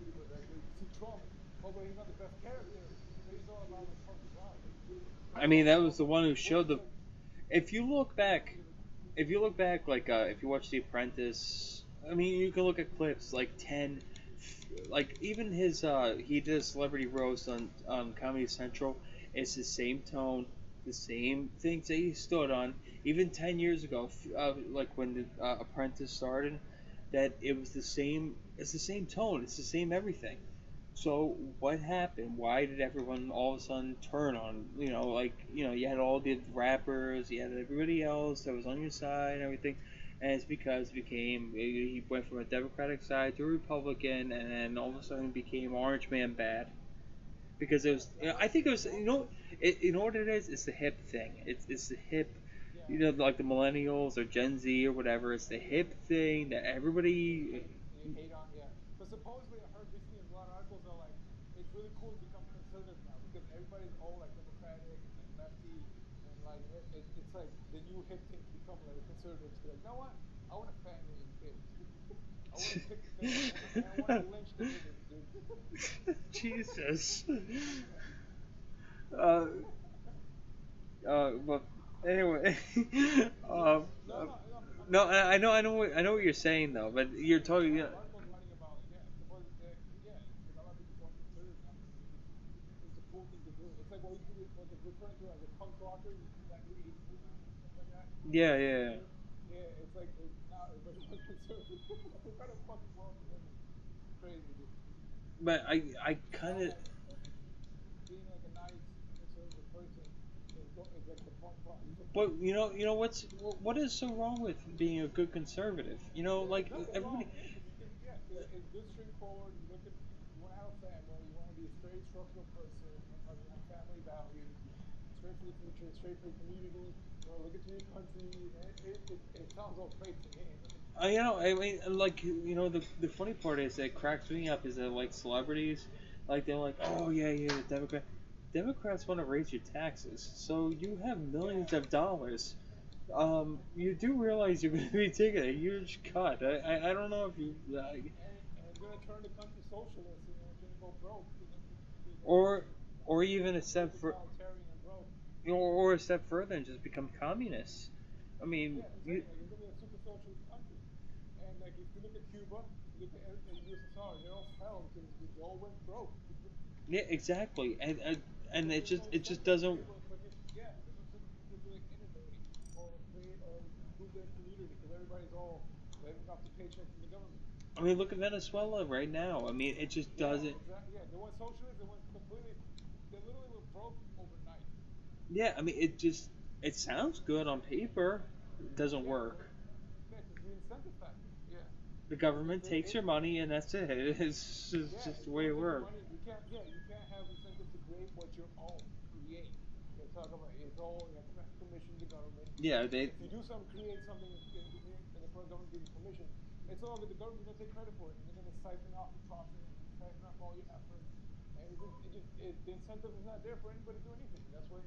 people. Like you see Trump, oh, but he's not the best character, but he's all about like helping God. I That's mean all. that was the one who Most showed of the. like, If you look back, yeah, like if you watch The Apprentice, I mean you can look at clips like 10, like even his he did a celebrity roast on Comedy Central. It's the same tone, the same things that he stood on. Even 10 years ago, like when the Apprentice started, that it was the same. It's the same tone. It's the same everything. So what happened? Why did everyone all of a sudden turn on? You had all the rappers, you had everybody else that was on your side and everything, and it's because he went from a Democratic side to a Republican, and then all of a sudden became Orange Man bad because it yeah. was. The I whole, think it was. the whole, What it is? It's the hip thing. It's the hip. yeah. Like the millennials or Gen Z or whatever. It's the hip thing that everybody. You hate on, yeah. But supposedly, I heard recently a lot of articles are like, it's really cool to become conservative now because everybody's all like democratic and lefty, and like it's like the new hip thing to become like a conservative to be like, you know what? I want a family and kids. I want to pick a family. I want to lynch the niggas, dude. Jesus. Uh, but anyway, Yeah. um, No, uh, no, no. I mean, no, I know what you're saying though, but you're yeah, there's a talking. lot of articles writing about like, yeah, suppose, yeah, like a lot of people going conservative now because it's a cool thing to do. It's like what we referring to as a punk rock Yeah, yeah, yeah. Yeah, it's like now everybody wants conservative. What kind of fucking world we live in? It's crazy, dude. But I kind of. Now being like a nice conservative person is like the fun part. You're But supposed to be you know what is so wrong with being a good conservative? You know, yeah, there's like nothing everybody. wrong. Yeah, because you can. Yeah, it's good, straightforward. You look at. You want to have a family. You want to be a straight structural person. You have family values. Straight for the future. Straight for the community. You want to look into your country. It sounds all great to me. You know, I mean, like you know, the funny part is that cracks me up is that like celebrities, like they're like, oh yeah, yeah, the Democrats want to raise your taxes, so you have millions Yeah, of dollars. You do realize you're going to be taking a huge cut. I don't know if you and it's gonna turn the country socialist. You know, it's gonna go broke. They're gonna or or even a go step for totalitarian and broke. or a step further and just become communists. I mean, Yeah, I'm saying like it's gonna be a super socialist country. And like if you look at Cuba, you look at USSR, they all fell because they all went broke. yeah, exactly, and Because it there's no just incentive for doesn't. people to fucking yeah, there's no incentive for people to like innovate or create or improve their community because everybody's all living off the paycheck from the government. I mean, look at Venezuela right now. I mean, it just Yeah, doesn't. exactly. Yeah, they went socialist. They went completely. They literally went broke overnight. Yeah, I mean, it sounds good on paper. It doesn't Yeah, work. but yeah, because the incentive factor. Yeah, The because government takes it your money and that's it. It's yeah, just the it's way gonna it take your works. money. You can't. Yeah, you can't have incentive to create what you own. Create. They talk about it's all you have to commission the government. Yeah, they. If you do something, create something, and the government gives you permission, it's all good. The government's gonna take credit for it, and they're gonna siphon off your profit and siphon off all your effort. And the incentive is not there for anybody to do anything. That's why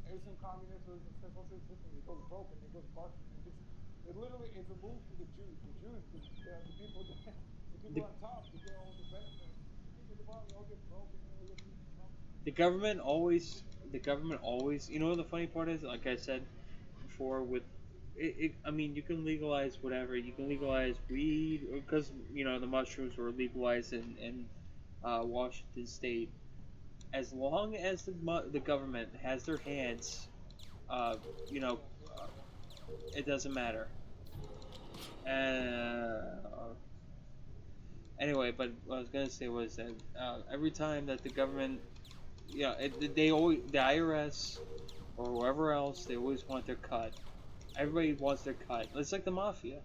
every single communist or socialist system it goes broke and it goes bust and it just it literally it's a move for the Jews. The people the people The, on top, they get all the benefit. The people at the bottom, they all get broke and they all get beaten up. the government always. The government always. You know what the funny part is? Like I said before, with I mean, you can legalize whatever. You can legalize weed because you know the mushrooms were legalized in Washington State. As long as the government has their hands, uh, you know, Yeah, uh, it doesn't matter. Anyway, but what I was gonna say was that every time that the government, yeah, they always the IRS or whoever else, they always want their cut. Everybody wants their cut. It's like the mafia.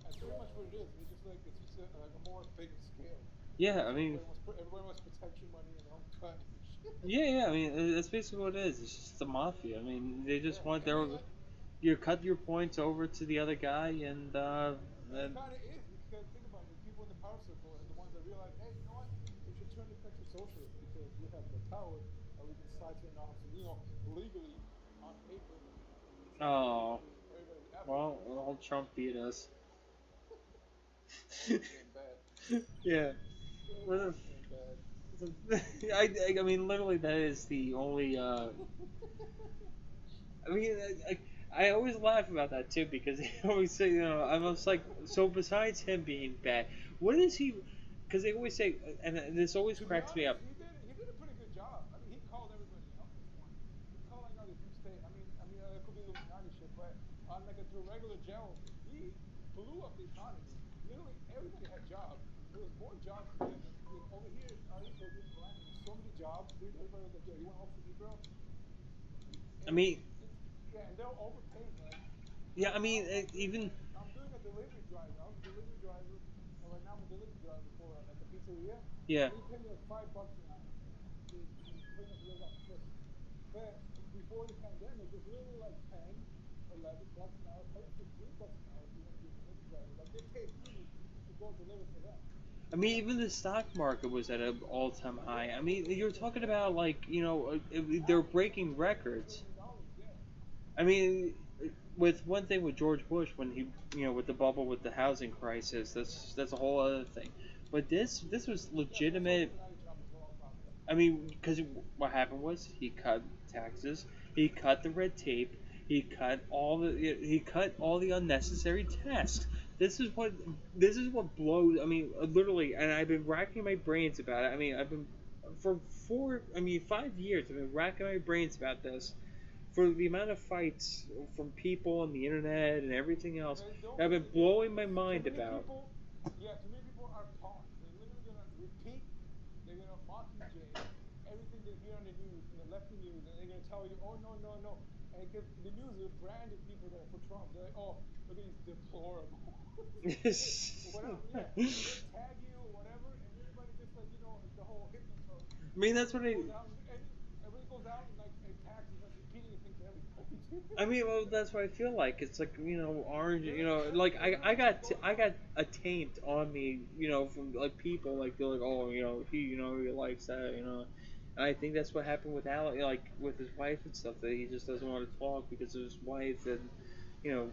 that's pretty much what it is. It's just like a more bigger scale. Yeah, I mean, Everybody wants protection money and their own cut and shit. yeah, yeah. I mean, that's basically what it is. It's just the mafia. I mean, they just Yeah, want I their mean, you cut your points over to the other guy, and it and kind of is because think about it. The people in the power circle are the ones that realize, hey, you know what? We should turn this country socialist because we have the power and we can siphon off, legally on paper, take oh, everybody's effort. well, well, Trump beat us. Trump's doing bad. Yeah. Well, Trump's doing bad. I mean, literally, that is the only. I mean, I always laugh about that too because they always say, you know, I'm almost like, so besides him being bad, what is he? Because they always say, and this always To be cracks me honest, up. he did a pretty good job. I mean, he called everybody out this one. He's calling out the deep state. I mean, it could be Illuminati shit, but on like to a regular general, he blew up the economy. Literally, everybody had jobs. There was more jobs there than over here. I already told you in Orlando, there's so many jobs. Dude, everybody was like, "Yo, you want to work for me, bro?" I And mean, yeah, and they're overpaying. Like, yeah, I mean, like even I'm doing a delivery driver. I was a delivery driver, and right now I'm a delivery driver for like a pizzeria, yeah. and they pay me like $5 an hour to pretty much live off tips. But before the pandemic, it's literally like 10, $11 an hour, probably $15 an hour if you want to be a delivery driver. Like they pay you to go deliver for them. I mean, even the stock market was at an all-time high. I Yeah, mean, you're talking yeah. about like, you know, they're Now it's breaking records. $1 trillion. Yeah, I mean, with one thing with George Bush when he, you know, with the bubble with the housing crisis, that's a whole other thing. But this was yeah. But that's also legitimate. Illuminati job as well on top of that. I mean, because what happened was he cut taxes, he cut the red tape, he cut all the unnecessary tasks. This is what this is what blows. I mean, literally, and I've been racking my brains about it. I mean, I've been for 5 years. I've been racking my brains about this for the amount of fights from people on the internet and everything else They don't. that have been Yeah, blowing my too mind many about. people. Yeah, too many people are pawns. They're literally gonna repeat. They're gonna mockingjay everything they hear on the news, in the lefty news, and they're gonna tell you, "Oh no, no, no," and because the news are branded people that are for Trump. They're like, "Oh, look at these deplorable," or whatever. Yeah, and they'll tag you or whatever, and everybody just like the whole hypnotoad. I mean, that's what Everybody I. goes out and everybody goes out and like attacks and starts repeating the thing to everybody. I mean, well, that's what I feel like. It's like orange. Yeah, Like they're I literally got I exposing. got a taint on me. From like people like they're like, oh, he likes that. And I think that's what happened with Alec, like with his wife and stuff. That he just doesn't want to talk because of his wife and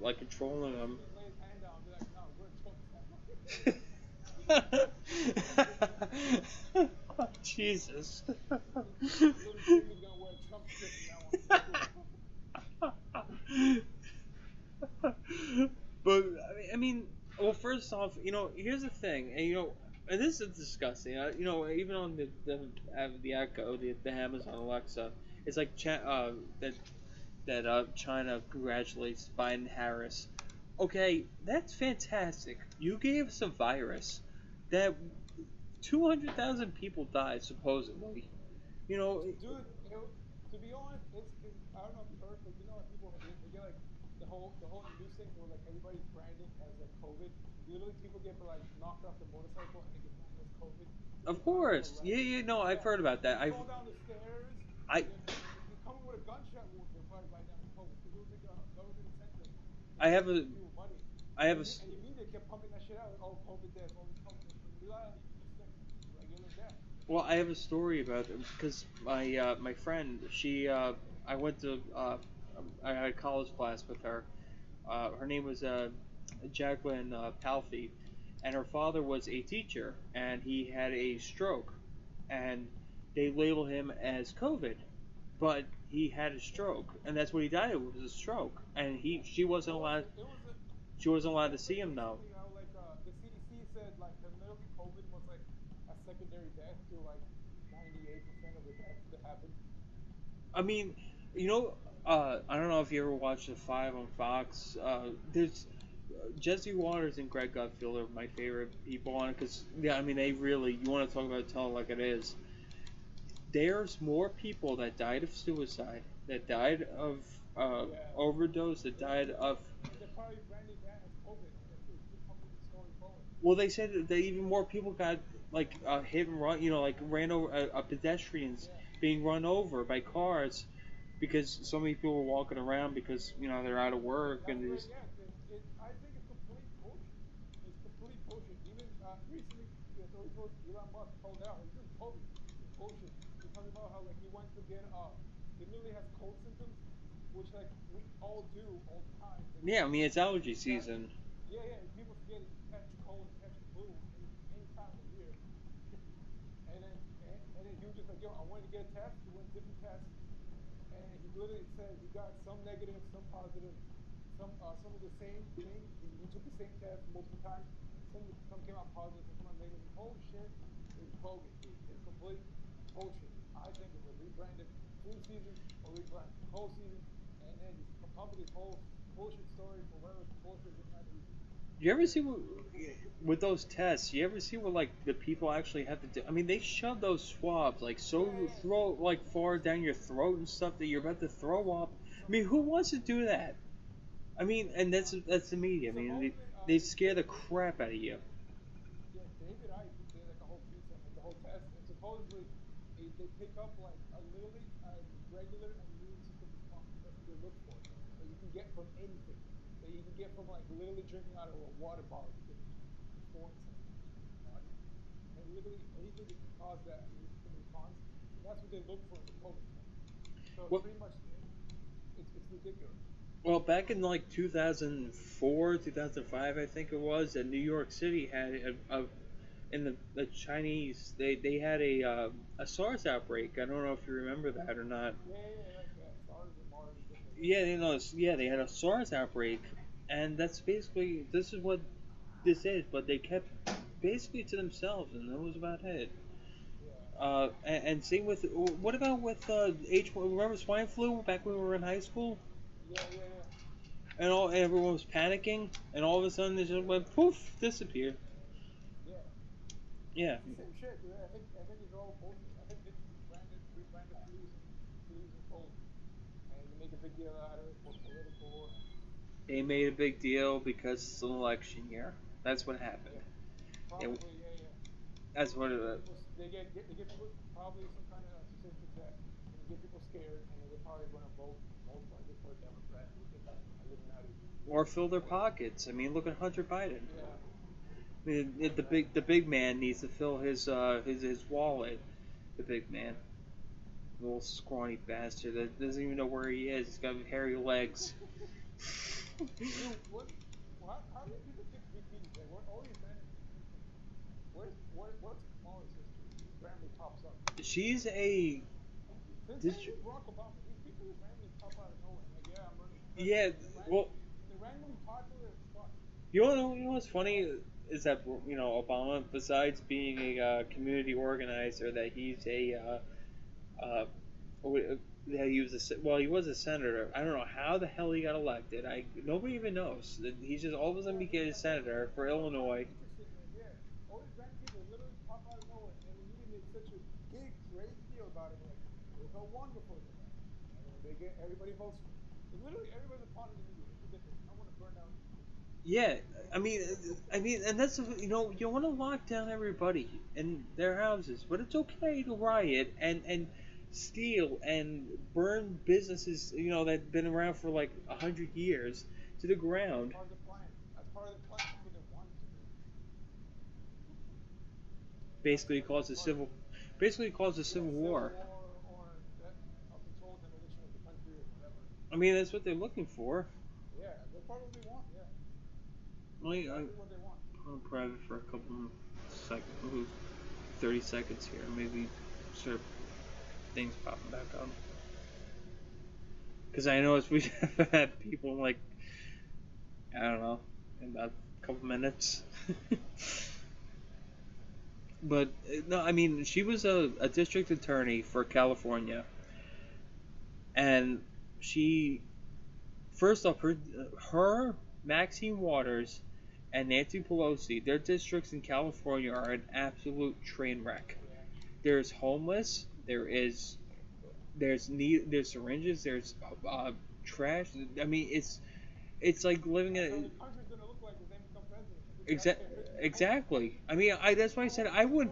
like controlling He him. should just lay his hand down and be like, "No, we're a Trump family." Jesus. Little Jimmy's gonna wear a Trump shirt from now on. It's cool. But well, first off, here's the thing, and and this is disgusting. Even on the Echo, the Amazon Alexa, it's like that China congratulates Biden Harris. Okay, that's fantastic. You gave us a virus that 200,000 people died supposedly. You know, Dude, to be honest, it's I don't know if you heard, but like people they get like the whole news thing where like everybody's branded as like COVID. Literally, people get like knocked off the motorcycle and they get branded as COVID. of People course, yeah, arrested. yeah, no, I've Yeah, heard about that. they fall down the stairs. I, They come in with a gunshot wound. They'll probably write down as COVID because it was like a government incentive to I give have a, people money. I have a, And the media kept pumping that shit out. Like, oh, COVID death, oh, COVID death. But in reality, it's just like regular death. well, I have a story about it because my friend, I went to, I had a college class with her. Her name was Jacqueline Palfy, and her father was a teacher, and he had a stroke, and they labeled him as COVID, but he had a stroke, and that's what he died of, was a stroke, and she wasn't What was allowed, it? It was a, she wasn't allowed It to was see like him though. recently how like the CDC said like that literally COVID was like a secondary death to like 98% of the deaths that happened. I mean, I don't know if you ever watched the Five on Fox. There's Jesse Waters and Greg Gutfield are my favorite people on it because yeah, I mean they really you want to talk about telling like it is. There's more people that died of suicide, that died of Yeah, overdose, that they're died of. they're probably branding that as COVID and they keep pumping the story forward. Well, they said that even more people got like hit and run, like ran over pedestrians Yeah, being run over by cars because so many people were walking around because they're out of work that's and they where just. I think it's complete bullshit. It's complete bullshit. Even recently, the authorities told Elon Musk called out. Like, this is COVID. This is bullshit. He's talking about how like he went to get he literally has cold symptoms, which like we all do all the time. But Yeah, I mean it's people allergy forget. season. Yeah, yeah. People forget that you catch a cold, you catch a flu any time of year. And then he was just like, yo, I wanted to get a test. He went different tests, and he literally said he got some negative, some positive, some of the same thing. He took the same test multiple times. Some came out positive, some came out negative. The whole shit is bogus, dude. It's complete bullshit. I think it's a rebranded flu season or rebranded cold season, and then just pump this whole bullshit story for whatever bullshit they're trying to use. You ever see what, with those tests? You ever see what like the people actually have to do? I mean, they shove those swabs like Yeah, so yeah. throw like far down your throat and stuff that you're about to throw up. I mean, who wants to do that? I mean, and that's the media. I mean, Supposedly, they scare the David, crap out of you. yeah, David Icke did like a whole piece on like the whole test, and supposedly they pick up like a literally a regular immune system response. That's what they look for. That you can get from anything. That you can get from like literally drinking out of a water bottle because it's destroying something in your body, and literally anything that can cause that immune system response. That's what they look for in the COVID test. So it's Well, pretty much it's ridiculous. well, back in like 2004, 2005, I think it was, that New York City had in the Chinese they had a SARS outbreak. I don't know if you remember that or not. Yeah, yeah, yeah, like SARS or MARS or something like that. Yeah, yeah, they had a SARS outbreak, and that's basically this is what this is. But they kept basically to themselves, and that was about it. Yeah, And same with what about with H1? Remember swine flu back when we were in high school, Yeah, yeah, yeah, and all everyone was panicking, and all of a sudden they just went poof, disappeared. yeah. Yeah, It's the same shit. I think it's all bullshit. I think they just rebranded fleas and colds, and they make a big deal out of it for political and they made a big deal because it's an election year. That's what happened. yeah, It, probably yeah, yeah. that's what They get it. people they get people probably some kind of statistic that gonna get people scared, and then they're probably gonna vote most likely for a Democrat who's just Illuminati. Or fill their pockets. I mean, look at Hunter Biden. Yeah, I mean, exactly. the big man needs to fill his wallet. The big man, little scrawny bastard that doesn't even know where he is. He's got hairy legs. Dude, what? How do people get VPs? Like, where all these random VPs come from? What's Kamala's history? She just randomly pops up. She's a Same distri- with Barack Obama. These people just randomly pop out of nowhere. Like, yeah, I'm running for yeah. president, and Well, they're randomly popular as fuck. you know what's funny is that Obama, besides being a community organizer, that he's a that he was he was a senator. I don't know how the hell he got elected. Nobody even knows. He's just all of a sudden Yeah, became a exactly. senator for I'm kind of Illinois. interested in it. Yeah, all these random people literally pop out of nowhere, and the media makes such a big, crazy deal about it. They're like, look how wonderful they are, and then they get everybody votes for them. Literally, everybody's a part of the media. It's ridiculous. I want to burn down the media. Yeah, I mean, and that's you want to lock down everybody in their houses, but it's okay to riot and steal and burn businesses that've been around for like 100 years to the That's ground. part of the plan. That's part of the plan. That's what they wanted to do. Basically, That's cause a part of civil, it. basically cause a Yeah, civil civil war. war or that a controlled demolition of the country or whatever. I mean, that's what they're looking for. Yeah, that's part of what they want. Yeah, Let me, exactly what they want. I'll private for a couple seconds, 30 seconds here. Maybe start things popping back up. Because I know we have had people like I don't know, in about a couple minutes. But no, I mean, she was a district attorney for California, and she first off her Maxine Waters and Nancy Pelosi, their districts in California are an absolute train wreck. Yeah. There's homeless. There's syringes. There's trash. I mean, it's like living That's how in the country's gonna look like if they become president. If this guy can't fix any homeless. exactly. I mean, I that's why I said I would.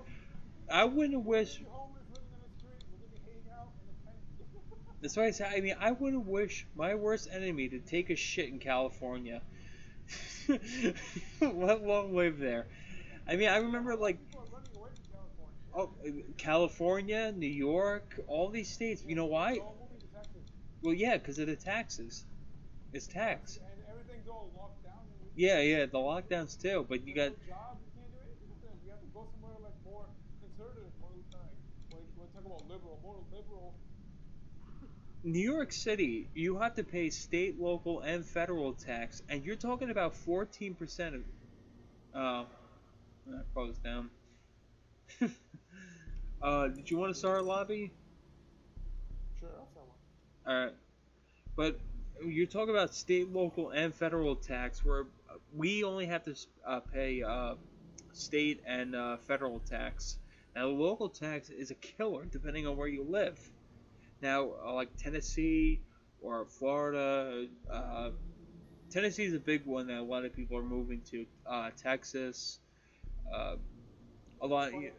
I wouldn't We're gonna wish. be homeless, living on the street. We're gonna be hanging out in a tent. That's why I said. I mean, I wouldn't wish my worst enemy to take a shit in California. Let alone live there. I mean, I Yeah, remember a lot of like people are running away from California. Yeah, oh, California, New York, all these states. You yeah. know They're why? all moving to Texas. Well, yeah, because of the taxes. It's Taxes tax. and everything's all locked down in Yeah, Texas. yeah, the lockdowns too. But you There's got no jobs. You can't do anything with them. You have to go somewhere like more conservative, more like when we talk about liberal, more liberal. New York City. You have to pay state, local, and federal tax, and you're talking about 14% of. Oh, that closed down. Did you want to start a lobby? Sure, I'll start one. Alright. But you're talking about state, local, and federal tax, where we only have to pay state and federal tax. Now, the local tax is a killer depending on where you live. Now, like Tennessee or Florida, Tennessee is a big one that a lot of people are moving to. Texas, uh, a It's lot. funny.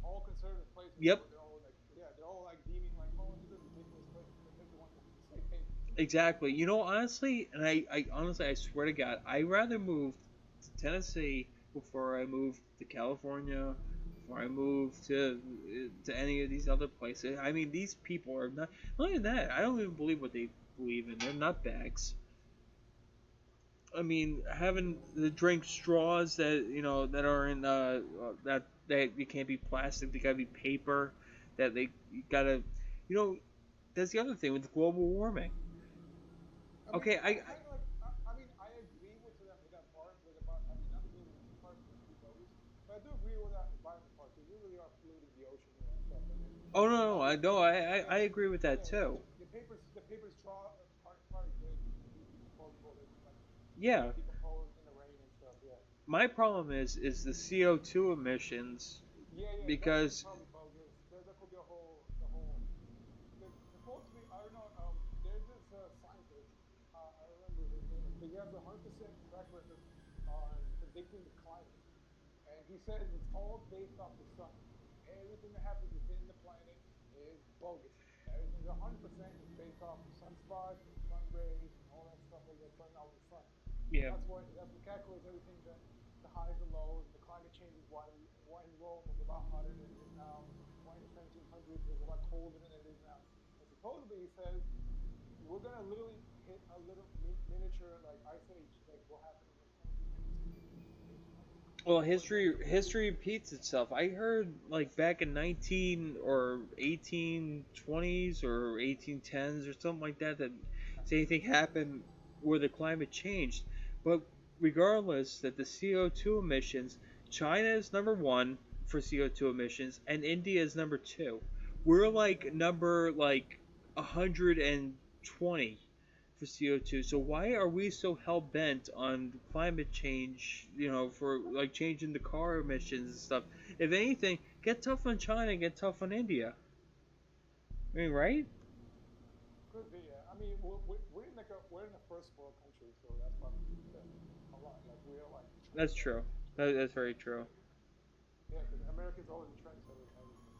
All conservative places, Yep, they're all like, yeah, they're all like deeming like, oh, this is a ridiculous place. We're gonna pick the one that we say pay. exactly. Honestly, and I honestly, I swear to God, I'd rather move to Tennessee before I move to California, before I move to any of these other places. I mean, these people are not even that. I don't even believe what they believe in. They're nutbags. I mean, having the drink straws that that are in that you can't be plastic. They gotta be paper. That they you gotta, you know, that's the other thing with global warming. I mean, Okay, I kind of like. I mean, I agree with that part, with about. I mean, not agree with the part because we noticed, but I do agree with that environment part because we really are polluting the ocean. Oh no, no, I know, I Yeah, agree with that yeah. too. The papers probably could be decomposable. They can like Yeah, decompose in the rain and stuff. Yeah. my problem is the CO2 emissions Yeah, yeah, that could be because probably bogus. That could be the whole. Because supposedly, I don't know. There's this scientist. I remember his name. He has 100% track record on predicting the climate, and he says it's all based off the sun. Everything that happens within the planet is bogus. Everything's 100% is based off sunspots and sun rays and all that stuff that gets turned out in the sun. yeah. That's what calculates everything that the highs and lows, the climate changes. Why in Rome was a lot hotter than it is now. Why in the 1700s was a lot colder than it is now. And supposedly he says we're gonna literally hit a little miniature like ice age, like what happened in like 1750s in Well, towards the end of the history repeats itself. I heard like back in 19 or 1820s or 1810s or something like that same thing happened where the climate changed. But regardless, that the CO2 emissions, China is number one for CO2 emissions, and India is number two. We're like number like 120 for CO2. So why are we so hell bent on climate change? You know, for like changing the car emissions and stuff. If anything, get tough on China, get tough on India. I mean, right? Could be, yeah. I mean, we're in a first world country, so that's probably a lot. Like we're like the That's trendsetter. true. That's very true. Yeah, because America's always a trendsetter in everything.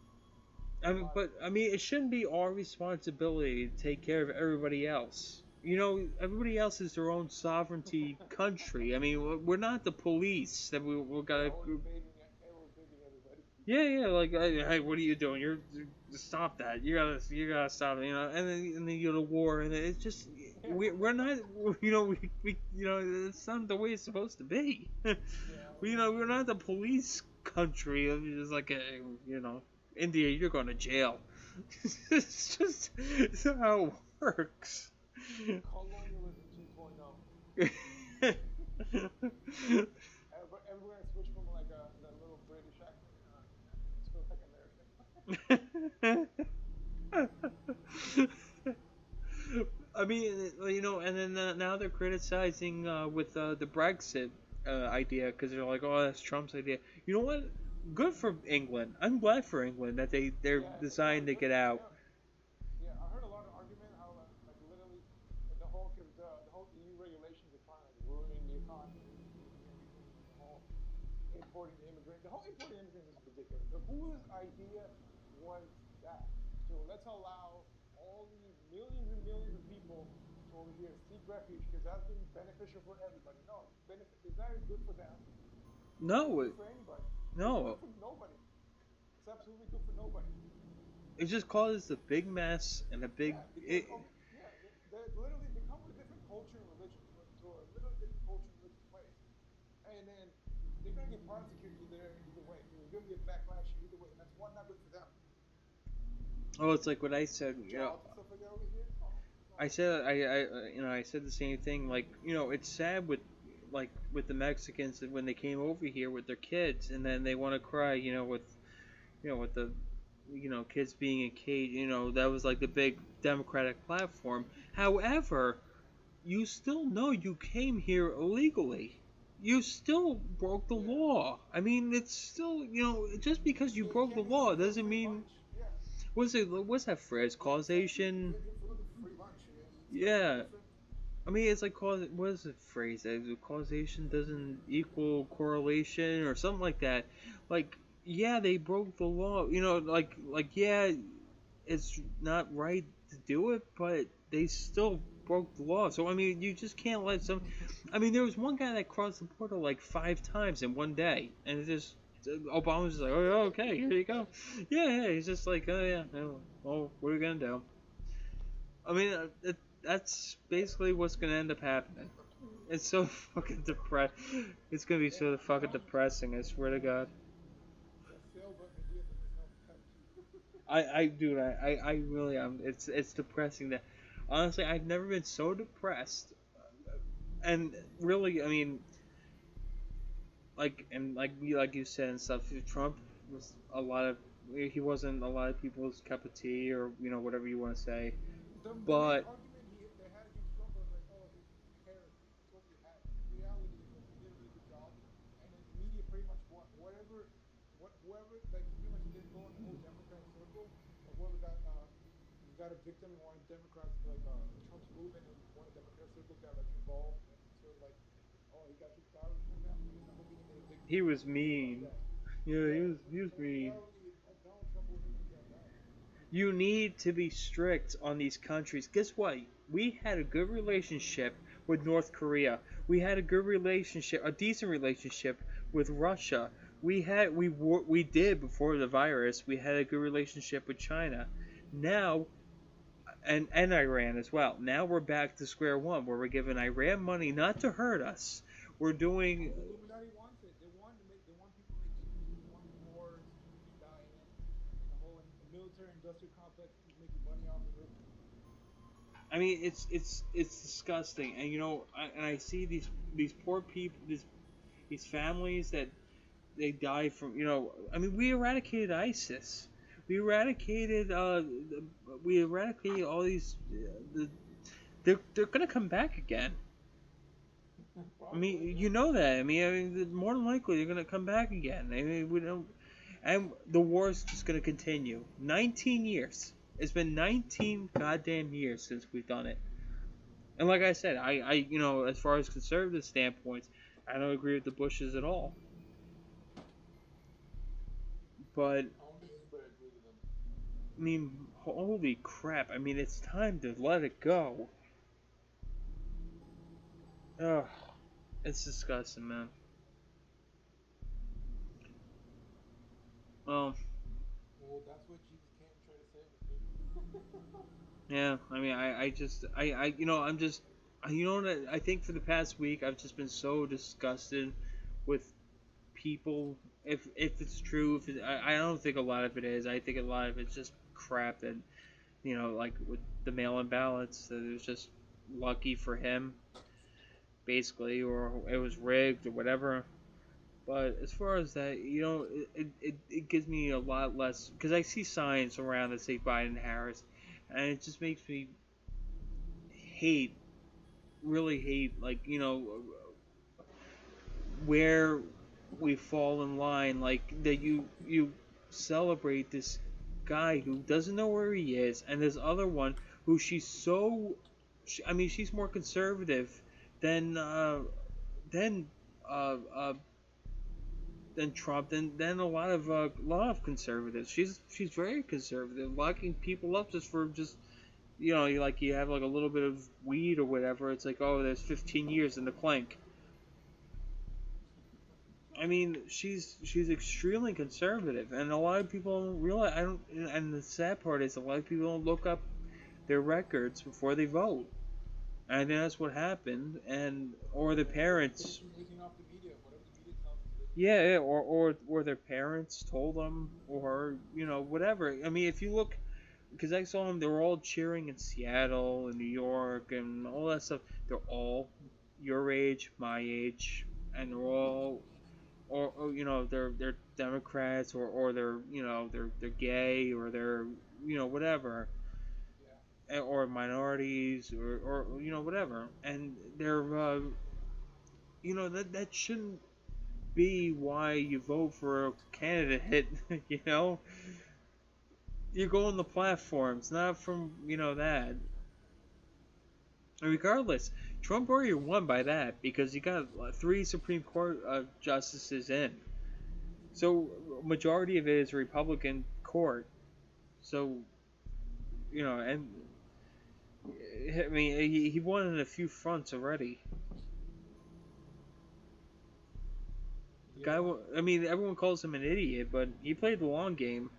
I A mean, lot of but things. I mean, it shouldn't be our responsibility to take care of everybody else. You know, everybody else is their own sovereignty country. I mean, we're not the police that we Yeah, gotta. always babying everybody. Yeah, yeah, like, hey, what are you doing? You stop that. You gotta stop it. You know, and then you go to war, and it's just Yeah, we're not, it's not the way it's supposed to be. yeah. We're not the police country. It's like, India, you're going to jail. It's just it's not how it works. Colonialism 2.0. Everywhere I switch from like the little British accent to like American. I mean, and then now they're criticizing with the Brexit idea because they're like, oh, that's Trump's idea. You know what? Good for England. I'm glad for England that they're Yeah, deciding to get out. yeah. Yeah, I heard a lot of argument how like literally the whole because the whole EU regulations are trying to like ruin the economy and everything, and the whole importing the immigrant. The whole importing immigrants is ridiculous. So whose idea was that? So let's allow all these millions and millions of people to over here seek refuge because that's been beneficial for everybody. No, it's not good for them. It's not No, good for anybody. It's good no, for nobody. It's absolutely good for nobody. it just causes a big mess and a big. Yeah, because yeah, they come with a different culture and religion to a little different culture and religious ways, and then they're gonna get prosecuted either way. There's gonna be a backlash either way, and that's one not good for them. Oh, it's like what I said. Jobs and stuff like that over here. Oh, I no. said I said the same thing. Like, it's sad with the Mexicans that when they came over here with their kids, and then they want to cry. With the kids being in cage. That was like the big Democratic platform. However, you still know you came here illegally. You still broke the Yeah, law. I mean, it's still, just because you yeah. You broke the can't be law looking for a doesn't free mean. lunch. Yeah, What's that phrase? Causation. yeah. If you're looking for free lunch, yeah, it's completely Yeah, different. I mean, it's like what is the phrase? Causation doesn't equal correlation or something like that. Like, yeah, they broke the law. Yeah, it's not right to do it, but they still broke the law. So I mean, you just can't let some. I mean, there was one guy that crossed the border like 5 times in one day, and it just. Obama was just like, oh, yeah, okay, here you go. Yeah, yeah, he's just like, oh, yeah, well, what are we gonna do? I mean, that's basically what's gonna end up happening. It's so fucking depressed. It's gonna be Yeah, so fucking Trump. depressing. I swear to God. The failed ideas of his health package. I do. I really am. It's depressing that. Honestly, I've never been so depressed. And really, I mean, like you said and stuff. Trump was a lot of he wasn't a lot of people's cup of tea, or whatever you want to say. The main But argument they had against Trump was like, oh, his hair is overly hat. The reality is that he did a really good job, and then the media pretty much whoever like he pretty much didn't go in the whole Democrat circle, but whoever got a victim in one of the Democrats like Trump's movement and one of the Democrat circles got like involved and sort of like, oh, he got kicked out or something like that. I mean, the whole media made a big he was deal about mean. that. Yeah, he Yeah, was he was but in mean. reality, Donald Trump wasn't really that bad. You need to be strict on these countries. Guess what? We had a good relationship with North Korea. We had a good relationship, a decent relationship with Russia. We did before the virus. We had a good relationship with China. Now, and Iran as well. Now we're back to square one, where we're giving Iran money not to hurt us. We're No, doing. the Illuminati wants it. They want people making they want wars, people dying, and the whole military industrial complex is making money off of it. I mean, it's disgusting, and I see these poor people, these families that they die from. I mean, we eradicated ISIS. We eradicated all these. They're gonna come back again. I Probably, mean, yeah. that. I mean, more than likely they're gonna come back again. I mean, we don't, and the war's just gonna continue. 19 years. It's been 19 goddamn years since we've done it. And like I said, as far as conservative standpoints, I don't agree with the Bushes at all. But I don't think anybody agrees with them. I mean, holy crap! I mean, it's time to let it go. Ugh, it's disgusting, man. Well, Well, that's what Jesus came to try to save us, dude. yeah. I mean, I just, I'm just, what? I think for the past week, I've just been so disgusted with people. If it's true, I don't think a lot of it is. I think a lot of it's just crap that like with the mail-in ballots, that it was just lucky for him, basically, or it was rigged or whatever. But as far as that, it gives me a lot less because I see signs around that say Biden Harris, and it just makes me hate, really hate, like where we fall in line, like that you celebrate this guy who doesn't know where he is, and this other one who I mean, she's more conservative than than uh, uh, than Trump, than a lot of conservatives. She's very conservative, locking people up just for just you have like a little bit of weed or whatever. It's like, oh, there's 15 years in the clank. I mean, she's extremely conservative, and a lot of people don't realize. I don't. And the sad part is, a lot of people don't look up their records before they vote. And I think that's what happened, and or the Yeah, they're parents. just basing off the media. Whatever the media tells them, so they believe Yeah, it. yeah, or their parents told them, or whatever. I mean, if you look, because I saw them, they were all cheering in Seattle and New York and all that stuff. They're all your age, my age, and they're all or they're Democrats, or they're gay, or they're whatever, Yeah. or minorities, or whatever, and they're that shouldn't be why you vote for a candidate. you know you're going the platforms, not from that. And regardless, Trump already won by that because he got three Supreme Court justices in. So majority of it is Republican court. So and I mean, he won in a few fronts already. The Yeah. guy, I mean, everyone calls him an idiot, but he played the long game.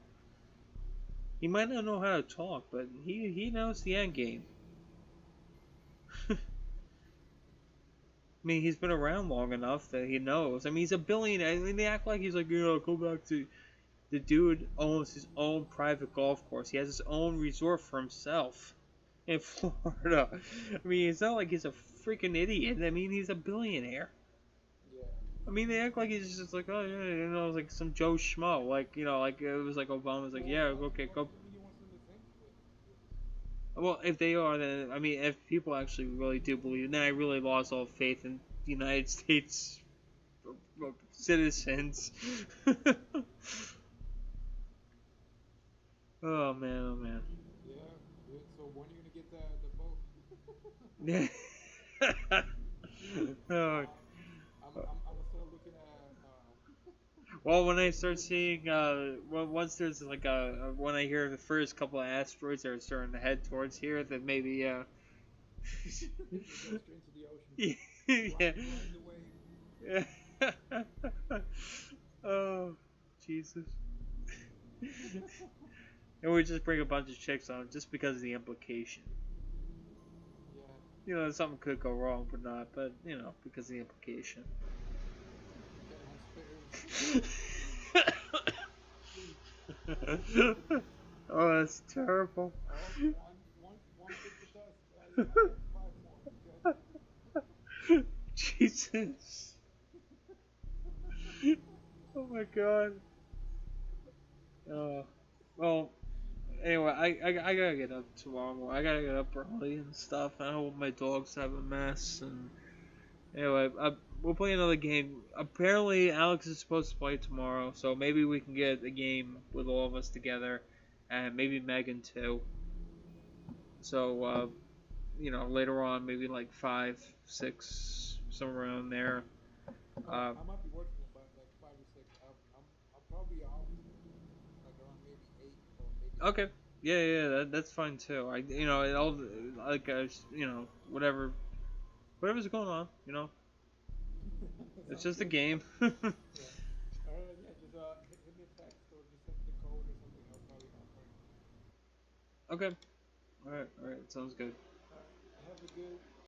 He might not know how to talk, but he knows the end game. I mean, he's been around long enough that he knows. I mean, he's a billionaire. I mean, they act like he's like, go back to the dude owns his own private golf course. He has his own resort for himself in Florida. I mean, it's not like he's a freaking idiot. I mean, he's a billionaire. Yeah. I mean, they act like he's just like, oh yeah, like some Joe Schmo, like like it was like Obama's like, Well, yeah, okay, what go. do you mean he wants them to think this? Well, if they are, then I mean, if people actually really do believe, then I really lost all faith in the United States citizens. Oh man, oh man. Yeah, yeah. So when are you gonna get the vote? Yeah. Oh. I'm gonna start looking at. Well, when I start seeing, once there's like when I hear the first couple of asteroids that are starting to head towards here, then maybe, Just go straight into the ocean. yeah, Ride the wave. yeah. Oh, Jesus. And we just bring a bunch of chicks on just because of the implication. Yeah. Something could go wrong, but not. But because of the implication. Getting on spitters. Oh, that's terrible. Oh, one bit the dust. I got 5 more. Good. Jesus. Oh my God. Well, anyway, I gotta get up tomorrow. I gotta get up early and stuff. I don't want my dogs to have a mess. And anyway, we'll play another game. Apparently, Alex is supposed to play tomorrow, so maybe we can get a game with all of us together, and maybe Megan too. So, later on, maybe like 5, 6, somewhere around there. Uh, I might be working about like 5 or 6. I'll probably off like around maybe 8 or maybe okay. 9. Yeah, yeah, that's fine too. It all like whatever's going on. It's Sounds just a good. game. Yeah. All right. Yeah. Just hit me a text or just send me the code or something. I'll probably come. Okay. All right. All right. Sounds good. All right. Have a good